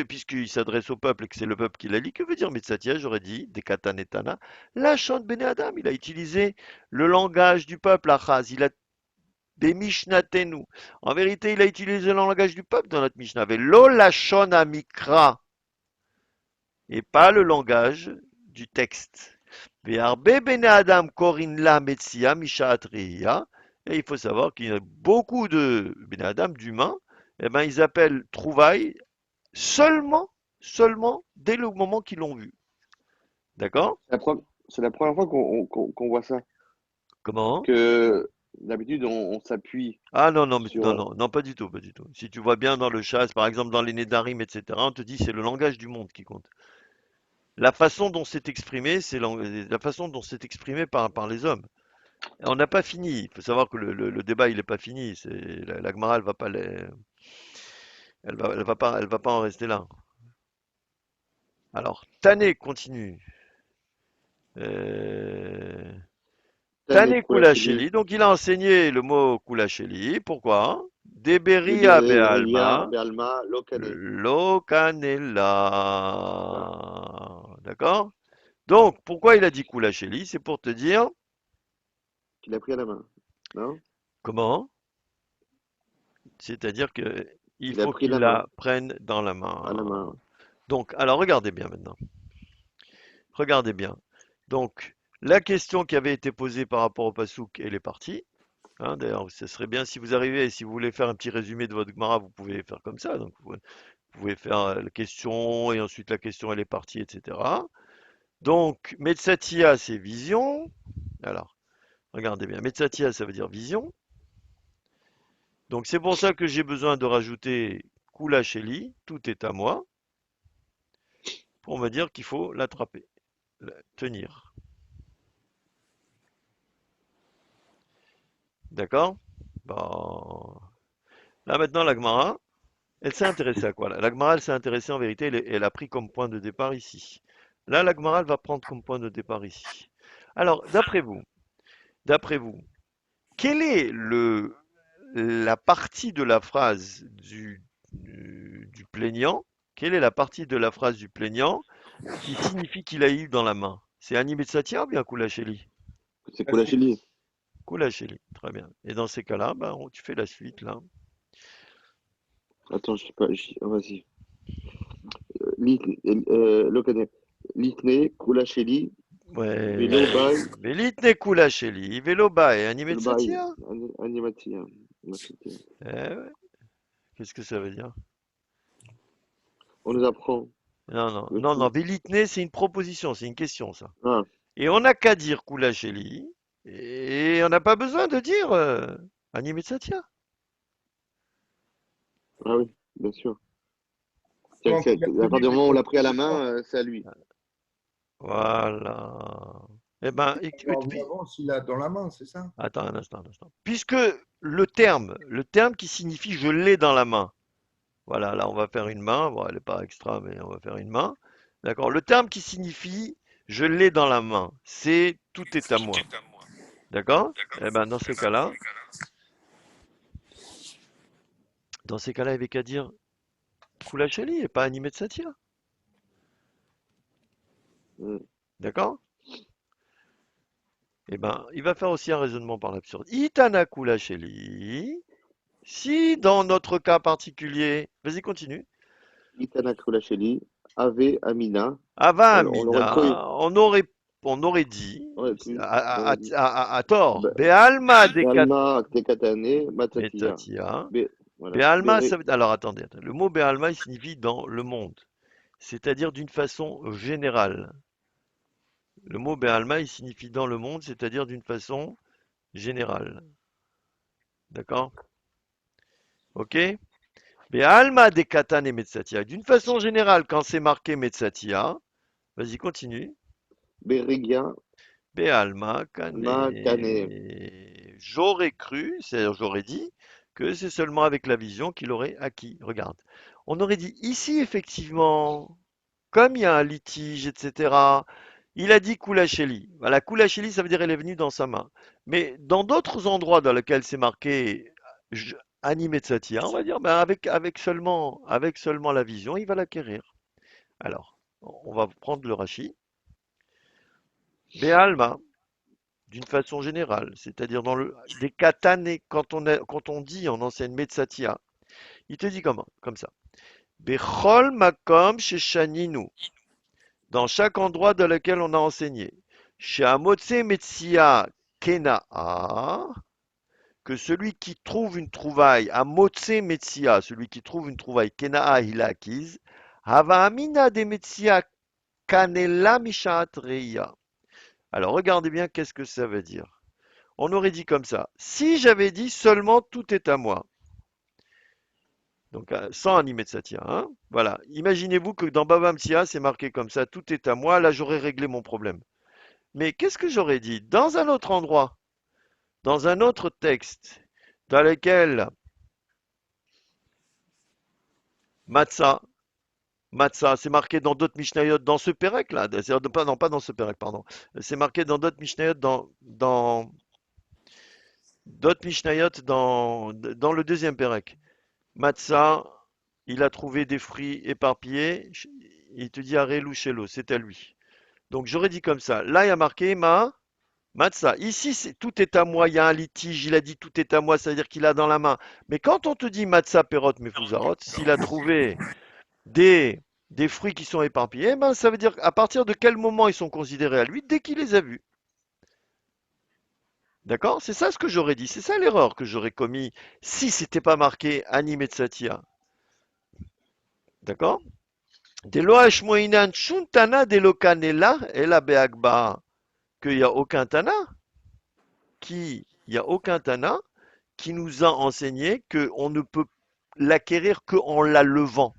puisqu'il s'adresse au peuple et que c'est le peuple qui l'a dit, que veut dire Metzatia? J'aurais dit, Dekatan et Tana, la chante Bene Adam, il a utilisé le langage du peuple, Achaz, il a des Mishnatenu. En vérité, il a utilisé le langage du peuple dans notre Mishnah. Velo Lachon Amikra, et pas le langage du texte. Ve'arbe Bene Adam Korin la Metsia Mishat Reia. Et il faut savoir qu'il y a beaucoup de Bene Adam, d'humains, eh ben, ils appellent trouvailles seulement dès le moment qu'ils l'ont vu. D'accord? C'est la première fois qu'on voit ça. Comment? Que d'habitude, on s'appuie Ah non, non, mais, non, sur. non, non, pas du tout, pas du tout. Si tu vois bien dans le chasse, par exemple dans les Nédarim, etc., on te dit c'est le langage du monde qui compte. La façon dont c'est exprimé, c'est la façon dont c'est exprimé par les hommes. Et on n'a pas fini. Il faut savoir que le débat, il n'est pas fini. La Gemara, elle va pas elle va pas en rester là. Alors, Tané continue. Euh, Tane Tane Kulasheli, Kulasheli, donc il a enseigné le mot Kulasheli. Pourquoi? Deberia Libéré, Ria, Bealma, Bealma, Lokane. Voilà. Lokanela. D'accord? Donc, pourquoi il a dit Kulasheli? C'est pour te dire, Qu'il a pris à la main. Non? comment? C'est-à-dire que il Il a faut pris qu'il la main. la prenne dans la À la main. main. Donc, alors regardez bien maintenant. Regardez bien. Donc, la question qui avait été posée par rapport au Passouk, elle est partie. Hein, d'ailleurs, ce serait bien si vous arrivez et si vous voulez faire un petit résumé de votre Gemara, vous pouvez faire comme ça. Donc, vous pouvez faire la question et ensuite la question elle est partie, etc. Donc, Metsatia, c'est vision. Alors, regardez bien. Metsatia, ça veut dire vision. Donc, c'est pour ça que j'ai besoin de rajouter Kula Sheli, tout est à moi, pour me dire qu'il faut l'attraper, tenir. D'accord? Bon. Là, maintenant, la Gemara. Elle s'est intéressée à quoi là? La Gemara, elle s'est intéressée en vérité, elle a pris comme point de départ ici. Là, la Gemara, elle va prendre comme point de départ ici. Alors, d'après vous, quelle est la partie de la phrase du plaignant? Quelle est la partie de la phrase du plaignant qui signifie qu'il a eu dans la main? C'est Animé de Satia ou bien Koulacheli? C'est Kulasheli. Koulacheli, très bien. Et dans ces cas-là, ben, tu fais la suite là. Attends, je sais pas. Vas-y. Lokane. Litne, Kulasheli, Velo, Ouais. Bai, Velitne Koulacheli, Veloba et Animé de Bai, Satia? Animati. Eh ouais. Qu'est-ce que ça veut dire? On nous apprend Non, non, le non, non. truc. Velitne, c'est une proposition, c'est une question, ça. Ah, Et on n'a qu'à dire Koulacheli, et on n'a pas besoin de dire Animé de Satia. ah oui, bien sûr. Donc, il a À partir tenu du la moment où on l'a pris à la conversation. main, c'est à lui. Voilà. Eh ben, On va voir s'il a dans la main, c'est ça? attends un instant, un instant. Puisque le terme qui signifie je l'ai dans la main. Voilà, là on va faire une main. Bon, elle n'est pas extra, mais on va faire une main. D'accord. Le terme qui signifie je l'ai dans la main, c'est tout est à moi. D'accord? Eh ben dans ces cas-là, il n'y avait qu'à dire Koulacheli et pas animé de Satya. Mm. D'accord? Eh ben, il va faire aussi un raisonnement par l'absurde. Itana Koulacheli. Si dans notre cas particulier, vas-y, continue. Itana Kulasheli, Ave Amina. Ava On l'aurait cru. Amina, on aurait dit, On aurait pu. On à, aurait à- dit. à tort, Be- Be'alma dekat Alma Tekatane Matatia. metatia. Voilà. Be'alma, ça veut, alors attendez. Le mot Be'alma, il signifie dans le monde, c'est-à-dire d'une façon générale. Le mot Be'alma, il signifie dans le monde, c'est-à-dire d'une façon générale. D'accord? Ok? Be'alma dekatane metsatia. D'une façon générale, quand c'est marqué metsatia, vas-y, continue. Berigia Be'alma Ma Kane. kane. J'aurais cru, c'est-à-dire j'aurais dit, que c'est seulement avec la vision qu'il aurait acquis. Regarde. On aurait dit ici, effectivement, comme il y a un litige, etc., il a dit Koulacheli. Voilà, Koulacheli, ça veut dire elle est venue dans sa main. Mais dans d'autres endroits dans lesquels c'est marqué je- animé de Satya, on va dire, ben avec seulement la vision, il va l'acquérir. Alors, on va prendre le Rashi. Be'alma, d'une façon générale, c'est-à-dire dans le des katané, quand on dit en ancienne Metsatia, il te dit comment? Comme ça. Bechol makom sheshaninu, dans chaque endroit dans lequel on a enseigné. Chez Amotse Metsia Kenaa, que celui qui trouve une trouvaille, Amotse Metsia, celui qui trouve une trouvaille, Kenaa Hilakiz, Hava Amina de Metsia Kanela Mishat Reia. Alors regardez bien qu'est-ce que ça veut dire. On aurait dit comme ça. Si j'avais dit seulement tout est à moi, donc sans animer de Satya, hein, voilà. Imaginez-vous que dans Bava Metzia, c'est marqué comme ça, tout est à moi, là j'aurais réglé mon problème. Mais qu'est-ce que j'aurais dit? Dans un autre endroit, dans un autre texte, dans lequel Matzah, Matzah, c'est marqué dans d'autres Mishnayot, dans ce Pérec là, non, pas dans ce Pérec, pardon. C'est marqué dans d'autres Mishnayot, dans d'autres Mishnayot, dans le deuxième Pérec. Matzah, il a trouvé des fruits éparpillés, il te dit Arelu Shelo, c'est à lui. Donc j'aurais dit comme ça. Là, il y a marqué Matzah. Ici, tout est à moi, il y a un litige, il a dit tout est à moi, c'est-à-dire qu'il a dans la main. Mais quand on te dit Matzah Perot Mefuzarot, s'il a trouvé des, des fruits qui sont éparpillés, ben, ça veut dire à partir de quel moment ils sont considérés à lui, dès qu'il les a vus. D'accord? C'est ça ce que j'aurais dit, c'est ça l'erreur que j'aurais commis si c'était pas marqué Animé de Satya. D'accord? Delo Ashmoinan Shuntana Delo Kanela Ela Beagba. Qu'il n'y a aucun Tana il y a aucun Tana qui nous a enseigné qu'on ne peut l'acquérir qu'en la levant.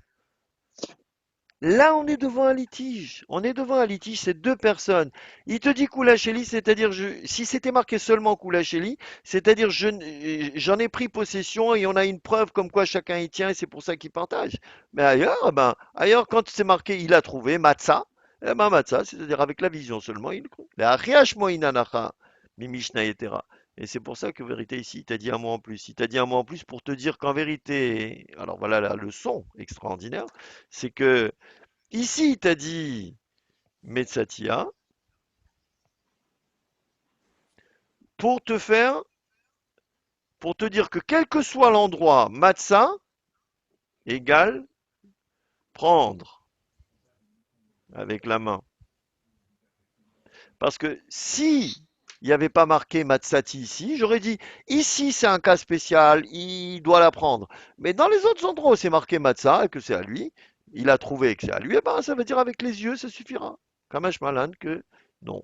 Là, on est devant un litige. On est devant un litige, c'est deux personnes. Il te dit Koulacheli, c'est-à-dire, si c'était marqué seulement Koulacheli, c'est-à-dire, j'en ai pris possession et on a une preuve comme quoi chacun y tient et c'est pour ça qu'il partage. Mais ailleurs, ailleurs, quand c'est marqué, il a trouvé Matzah, Matzah, c'est-à-dire avec la vision seulement, il trouve. La Riach Moinanacha, Mimishna Yetera. Et c'est pour ça que, vérité, ici, il t'a dit un mot en plus. Il t'a dit un mot en plus pour te dire qu'en vérité, alors voilà la leçon extraordinaire, c'est que ici, il t'a dit Metsatia pour te faire, pour te dire que quel que soit l'endroit, Matza égale prendre avec la main. Parce que si il n'y avait pas marqué Matsati ici, j'aurais dit ici c'est un cas spécial, il doit la prendre. Mais dans les autres endroits où c'est marqué Matza et que c'est à lui, il a trouvé que c'est à lui, et ben ça veut dire avec les yeux, ça suffira. Kamash Malan que non.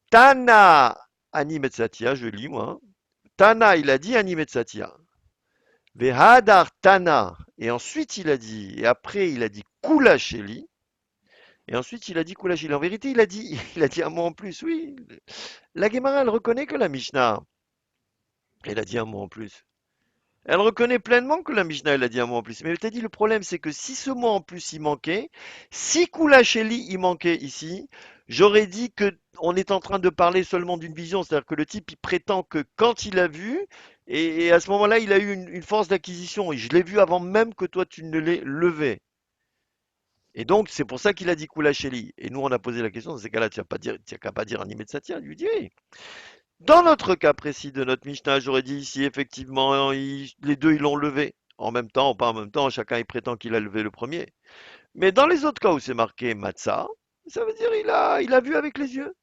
Tana Ani Metsatia, je lis moi. Tana, il a dit Ani Metsatia. Vehadar Tana. Et ensuite il a dit, et après il a dit Kula Sheli. Et ensuite il a dit Kula Sheli. En vérité, il a dit un mot en plus, oui. La Gemara, elle reconnaît que la Mishnah, Elle a dit un mot en plus. Elle reconnaît pleinement que la Mishnah, elle a dit un mot en plus. Mais elle t'a dit, le problème, c'est que si ce mot en plus, il manquait, si Koulacheli, il manquait ici, j'aurais dit que on est en train de parler seulement d'une vision. C'est-à-dire que le type, il prétend que quand il a vu, et à ce moment-là, il a eu une force d'acquisition. Et je l'ai vu avant même que toi, tu ne l'aies levé. Et donc, c'est pour ça qu'il a dit Koulacheli. Et nous, on a posé la question, dans ces cas-là, tu n'as qu'à pas dire animé de Satya. Il lui dit, oui. Dans notre cas précis de notre Mishnah, j'aurais dit si effectivement les deux ils l'ont levé. En même temps ou pas en même temps, chacun il prétend qu'il a levé le premier. Mais dans les autres cas où c'est marqué Matzah, ça veut dire il a vu avec les yeux.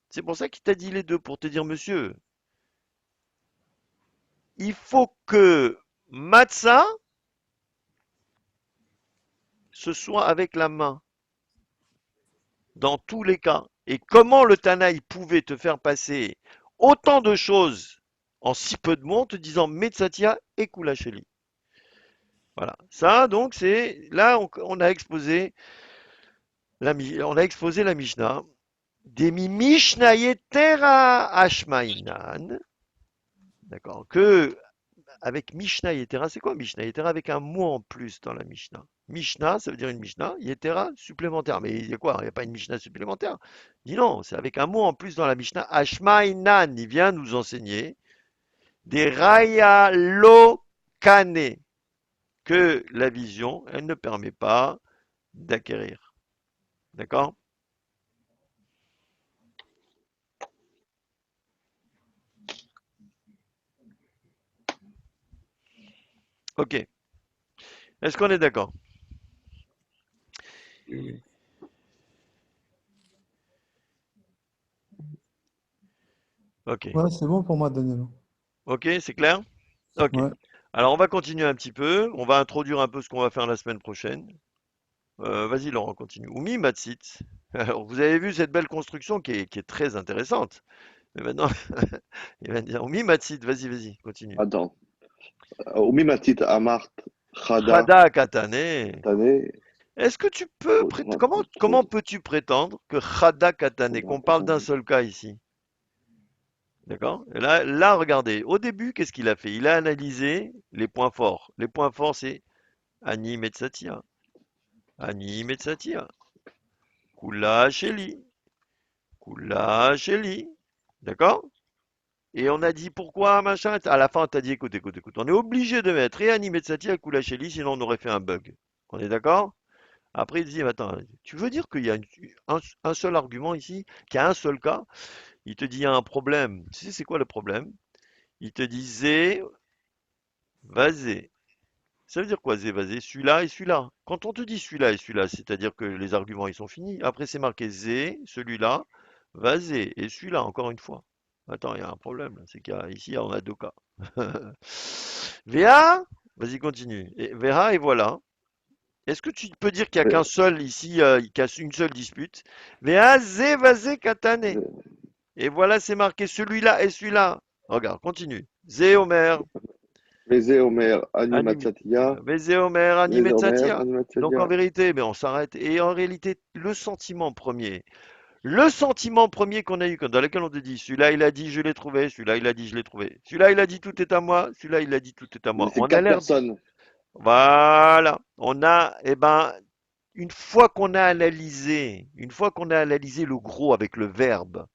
C'est pour ça qu'il t'a dit les deux, pour te dire monsieur, il faut que Matzah ce soit avec la main, dans tous les cas. Et comment le Tanaï pouvait te faire passer autant de choses en si peu de mots en te disant Metzatia et Koulacheli. Voilà. Ça, donc, c'est là on a exposé la Mishnah. Demi Mishnah Yetera Ashmainan. D'accord. Que avec Mishnah Yetera, c'est quoi Mishnah Yetera avec un mot en plus dans la Mishnah. Mishnah, ça veut dire une Mishnah. Yetera, supplémentaire. Mais il y a quoi? Il n'y a pas une Mishnah supplémentaire. Dis non, c'est avec un mot en plus dans la Mishnah. Ashmainan, il vient nous enseigner des Raya Lokane. Que la vision, elle ne permet pas d'acquérir. D'accord? Ok. Est-ce qu'on est d'accord? Ok. Ouais, c'est bon pour moi, Daniel. Ok, c'est clair? Ok. Ouais. Alors, on va continuer un petit peu. On va introduire un peu ce qu'on va faire la semaine prochaine. Vas-y, Laurent, continue. Oumi Matsit. Alors, vous avez vu cette belle construction qui est très intéressante. Mais maintenant, il va dire Oumi Matsit. Vas-y, continue. Attends. Umimatit Amart Chada Chada Katane. Tane. Est-ce que tu peux comment peux-tu prétendre que Chada Katane, qu'on parle d'un seul cas ici? D'accord? Et là, regardez. Au début, qu'est-ce qu'il a fait? Il a analysé les points forts. Les points forts, c'est Ani Metsatia. Ani Metsatia. Kula Sheli. Kula Sheli. D'accord? Et on a dit pourquoi, machin. À la fin, on t'a dit écoute. On est obligé de mettre et Ani Metsatia et Kula Sheli, sinon on aurait fait un bug. On est d'accord? Après, il dit attends, tu veux dire qu'il y a un seul argument ici, qu'il y a un seul cas? Il te dit il y a un problème. Tu sais, c'est quoi le problème? Il te dit Zé, Vazé. Ça veut dire quoi, Zé, Vazé? Celui-là et celui-là. Quand on te dit celui-là et celui-là, c'est-à-dire que les arguments ils sont finis. Après, c'est marqué Zé, celui-là, Vazé, et celui-là, encore une fois. Attends, il y a un problème, là. C'est qu'ici, on a deux cas. VA, vas-y, continue. Et, VA, et voilà. Est-ce que tu peux dire qu'il n'y a qu'un seul ici, qu'il y a une seule dispute? VA, Zé, Vazé, Katane. Et voilà, c'est marqué celui-là et celui-là. Regarde, continue. Zé, Omer. Veze Omer Anim- Animatsatia. Vézé Omer, Veze Omer Animetsatia. Donc en Animatsatia. vérité, mais on s'arrête. Et en réalité, le sentiment premier qu'on a eu, dans lequel on te dit, celui-là il a dit je l'ai trouvé, celui-là il a dit je l'ai trouvé, celui-là il a dit tout est à moi, celui-là il a dit tout est à Mais moi. c'est On a quatre l'air, personnes. voilà, on a, eh ben, une fois qu'on a analysé le gros avec le verbe,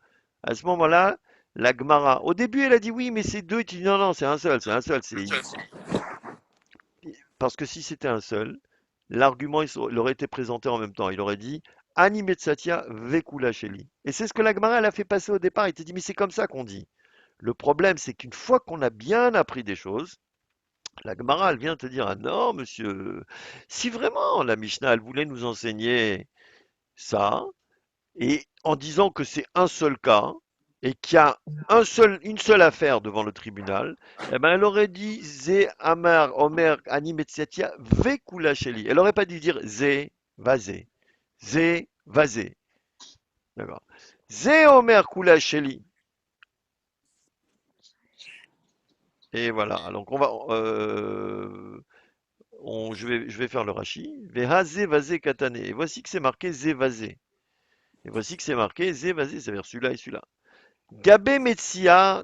à ce moment-là, la Gemara, au début elle a dit oui, mais c'est deux, et tu dis non, non, c'est un seul, parce que si c'était un seul, l'argument il aurait été présenté en même temps. Il aurait dit Ani Metsatia Vekula Sheli. Et c'est ce que la Gemara elle a fait passer au départ. Il te dit mais c'est comme ça qu'on dit. Le problème c'est qu'une fois qu'on a bien appris des choses, la Gemara elle vient te dire ah non monsieur, si vraiment la Mishnah elle voulait nous enseigner ça, et en disant que c'est un seul cas et qu'il y a une seule affaire devant le tribunal, eh ben elle aurait dit Zé Amar Omer Animetziatia Vekula Sheli. Elle aurait pas dû dire Zé Vazé. Zé Vazé. D'accord. Zé Omer Kula Sheli. Et voilà. Donc on va je vais faire le Rashi. Veha Zé Vazé Katane. Et voici que c'est marqué Zé Vazé. Et voici que c'est marqué Zé Vazé, c'est-à-dire celui-là et celui-là. Gabé Metsia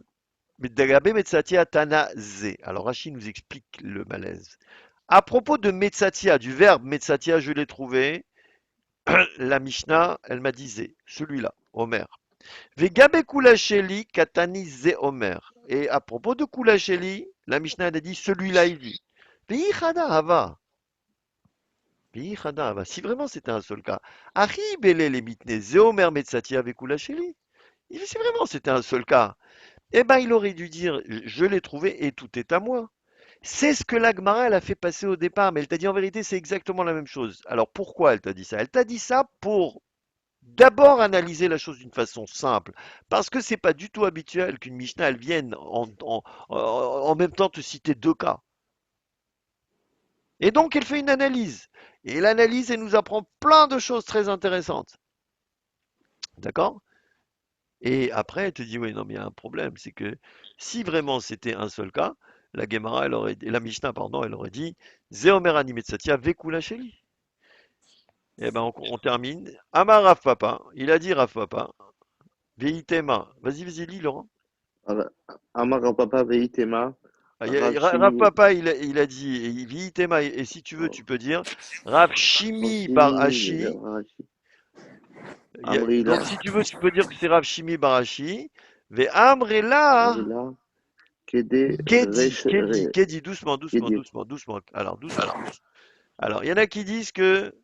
Medabe Metsatia Tana Ze. Alors Rachid nous explique le malaise. À propos de Metsatia, du verbe Metsatia, je l'ai trouvé. La Mishnah, elle m'a dit Ze, celui-là, Omer. Vegabe Kulasheli Katani Ze Omer. Et à propos de Kulasheli, la Mishnah elle a dit celui-là il dit. Veichada Hava. Veichada Hava. Si vraiment c'était un seul cas. Achi Bele le Mitne Ze Omer Metsatia avec Kulasheli. Si vraiment c'était un seul cas, eh ben il aurait dû dire je l'ai trouvé et tout est à moi. C'est ce que la Gemara elle a fait passer au départ, mais elle t'a dit en vérité c'est exactement la même chose. Alors pourquoi elle t'a dit ça? Elle t'a dit ça pour d'abord analyser la chose d'une façon simple, parce que c'est pas du tout habituel qu'une Mishnah elle vienne en même temps te citer deux cas. Et donc elle fait une analyse. Et l'analyse elle nous apprend plein de choses très intéressantes. D'accord? Et après, elle te dit, oui, non, mais il y a un problème, c'est que si vraiment c'était un seul cas, la Gemara, la Mishnah, pardon, elle aurait dit, Zeomer animetsatia vekula sheli. Eh ben, on termine. Amar Rav Papa, il a dit Rav Papa, veitema. Vas-y, lis, Laurent. Amar Papa Veitema, Rav Rav Shimi, Papa, il a dit, veitema, et si tu veux, tu peux dire, Rav Rav Shimi bar Shimi, Ashi. Amrila, Donc, si tu veux, tu peux dire que c'est Rav Shimi bar Ashi. Ve Amrela. Amrila, Kede, Kedi, doucement, doucement, Kede. doucement, doucement. Alors, doucement. Alors, il y en a qui disent que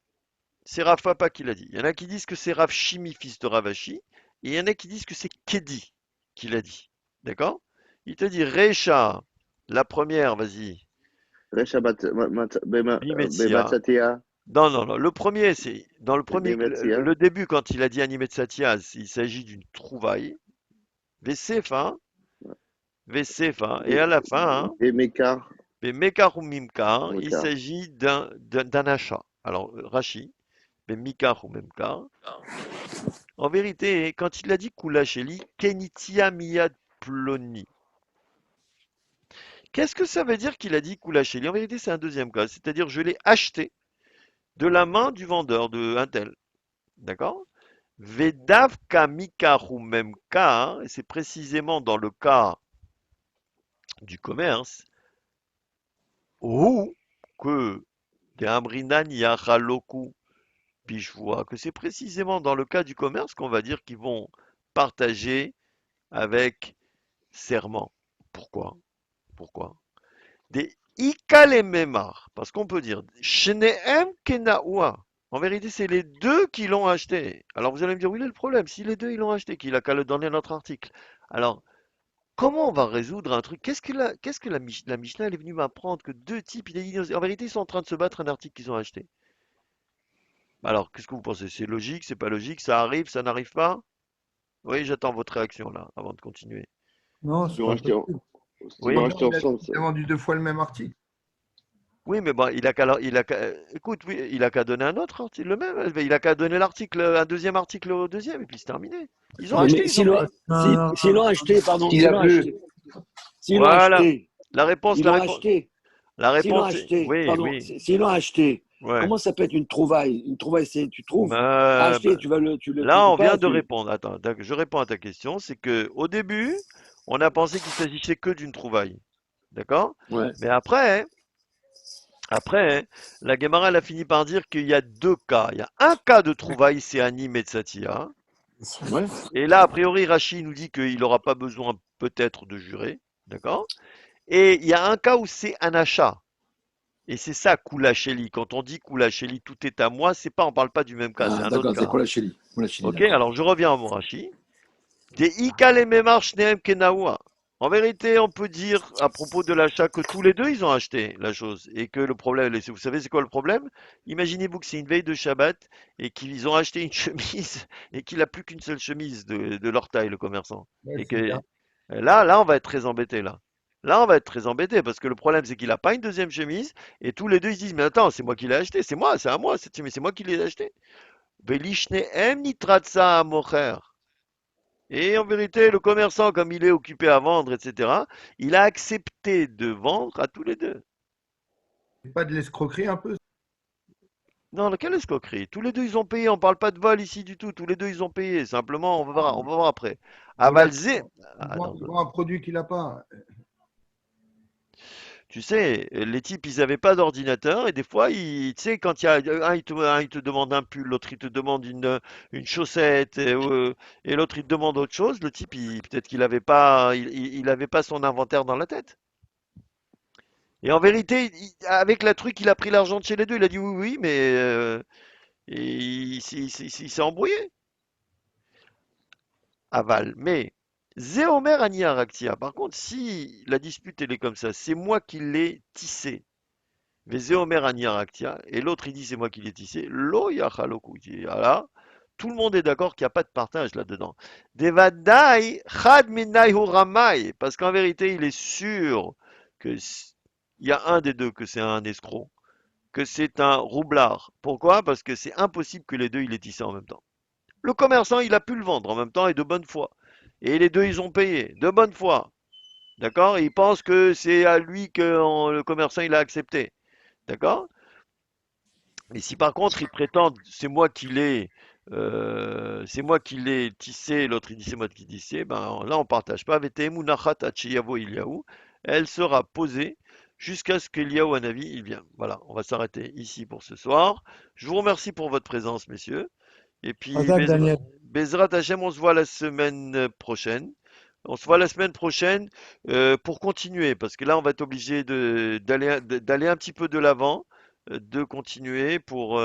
c'est Rav Papa qui l'a dit. Il y en a qui disent que c'est Rav Shimi, fils de Ravashi. Et il y en a qui disent que c'est Kedi qui l'a dit. D'accord? Il te dit Recha, la première, vas-y, Resha Bimetsia. Bematsatea, Non, le premier, c'est dans le premier, Bemetsia, le début, quand il a dit Animetsatia, il s'agit d'une trouvaille. Vesefa, Vesefa. Et à la fin, hein, Bemekar, mais Mekar ou Mimkar, il Mekar. s'agit d'un achat. Alors, Rashi, mais Mikar ou Memkar. En vérité, quand il a dit Kulasheli, Kenitia Miyad Ploni. Qu'est-ce que ça veut dire qu'il a dit Kulasheli? En vérité, c'est un deuxième cas. C'est-à-dire, je l'ai acheté de la main du vendeur de un tel. D'accord? Vedavka Mikar ou Memkar, et c'est précisément dans le cas du commerce, où que de Amrinan Yachaloku. Puis je vois que c'est précisément dans le cas du commerce qu'on va dire qu'ils vont partager avec serment. Pourquoi? Pourquoi? Des ikalememar. Parce qu'on peut dire Shneem kenaoua. En vérité, c'est les deux qui l'ont acheté. Alors vous allez me dire, oui, il est le problème. Si les deux ils l'ont acheté, qu'il a qu'à le donner à notre article. Alors, comment on va résoudre un truc? La Mishnah elle est venue m'apprendre que deux types, en vérité, ils sont en train de se battre un article qu'ils ont acheté. Alors, qu'est-ce que vous pensez? C'est logique, c'est pas logique, ça arrive, ça n'arrive pas? Oui, j'attends votre réaction là, avant de continuer. Non, Ils c'est ont pas acheté, possible. Oui, ils ont acheté ensemble. Il a vendu deux fois le même article. oui, mais bon, écoute, oui, il a qu'à donner un autre article, le même, il a qu'à donner l'article, un deuxième article au deuxième, et puis c'est terminé. Ils ont Non, acheté, mais ils ont payé. s'ils l'ont acheté, pardon, Il s'ils a l'ont deux. acheté, s'ils l'ont Voilà. acheté, La réponse, s'ils la l'ont réponse, acheté, la s'ils l'ont réponse, acheté, oui, pardon, oui, s'ils l'ont acheté, ouais. comment ça peut être une trouvaille? Une trouvaille, c'est tu trouves, t'as Bah, acheté, tu le là, trouves on vient pas, de répondre. Attends, je réponds à ta question. C'est que au début, on a pensé qu'il s'agissait que d'une trouvaille, d'accord? Ouais. Mais après, la Gemara elle a fini par dire qu'il y a deux cas. Il y a un cas de trouvaille, c'est Ani Metsatia. Ouais. Et là, a priori, Rashi nous dit qu'il n'aura pas besoin peut-être de jurer, d'accord? Et il y a un cas où c'est un achat. Et c'est ça, Koulacheli. Quand on dit Koulacheli, tout est à moi, c'est pas, on parle pas du même cas, c'est Ah, un autre d'accord, c'est cas. Kolacheli. Kolacheli, Ok, d'accord. alors je reviens à mon Rashi. Des Ikalememar Shneem Kenawa. En vérité, on peut dire à propos de l'achat que tous les deux ils ont acheté la chose et que le problème, vous savez c'est quoi le problème? Imaginez-vous que c'est une veille de Shabbat et qu'ils ont acheté une chemise et qu'il n'a plus qu'une seule chemise de leur taille, le commerçant. Ouais, Et c'est que bien. là, on va être très embêté là. Là, on va être très embêté parce que le problème c'est qu'il n'a pas une deuxième chemise et tous les deux ils se disent mais attends, c'est moi qui l'ai acheté, c'est moi, c'est à moi cette chemise, c'est moi qui l'ai acheté. Velishneem nitratsa amocher. Et en vérité, le commerçant, comme il est occupé à vendre, etc., il a accepté de vendre à tous les deux. C'est pas de l'escroquerie un peu? Non, quelle escroquerie? Tous les deux, ils ont payé. On parle pas de vol ici du tout. Tous les deux, ils ont payé. Simplement, on va voir après. Mais là, Avalzé. il Ah, vend, non, il vend un produit qu'il n'a pas. tu sais, les types, ils avaient pas d'ordinateur et des fois, tu sais, quand il y a un, il te demande un pull, l'autre, il te demande une chaussette et l'autre, il te demande autre chose. Le type, peut-être qu'il avait pas, il avait pas son inventaire dans la tête. Et en vérité, avec la truc, il a pris l'argent de chez les deux. Il a dit oui, oui, mais et il s'est embrouillé. Aval. Mais Zéomer Ani Araktia. Par contre, si la dispute elle est comme ça, c'est moi qui l'ai tissé. Mais Zéomer Ani Araktia. Et l'autre il dit c'est moi qui l'ai tissé. Lo Yachaloku. Voilà. Tout le monde est d'accord qu'il n'y a pas de partage là-dedans. Devadai Chad Minai Huramai. Parce qu'en vérité, il est sûr que il y a un des deux que c'est un escroc, que c'est un roublard. Pourquoi? Parce que c'est impossible que les deux ils les tissent en même temps. Le commerçant, il a pu le vendre en même temps et de bonne foi. Et les deux, ils ont payé de bonne foi. D'accord? Il pense que c'est à lui que le commerçant, il a accepté. D'accord? Et si par contre, ils prétendent, c'est moi qui l'ai tissé, l'autre, il dit, c'est moi qui l'ai tissé, ben là, on partage pas. Vetehemu nachat achiyavo Eliaou. Elle sera posée jusqu'à ce qu'Eliaou Hanavi, il vienne. Voilà, on va s'arrêter ici pour ce soir. Je vous remercie pour votre présence, messieurs. Et puis, Adak, Daniel. Bezrat Hachem, on se voit la semaine prochaine. On se voit la semaine prochaine pour continuer, parce que là, on va être obligé d'aller un petit peu de l'avant, de continuer pour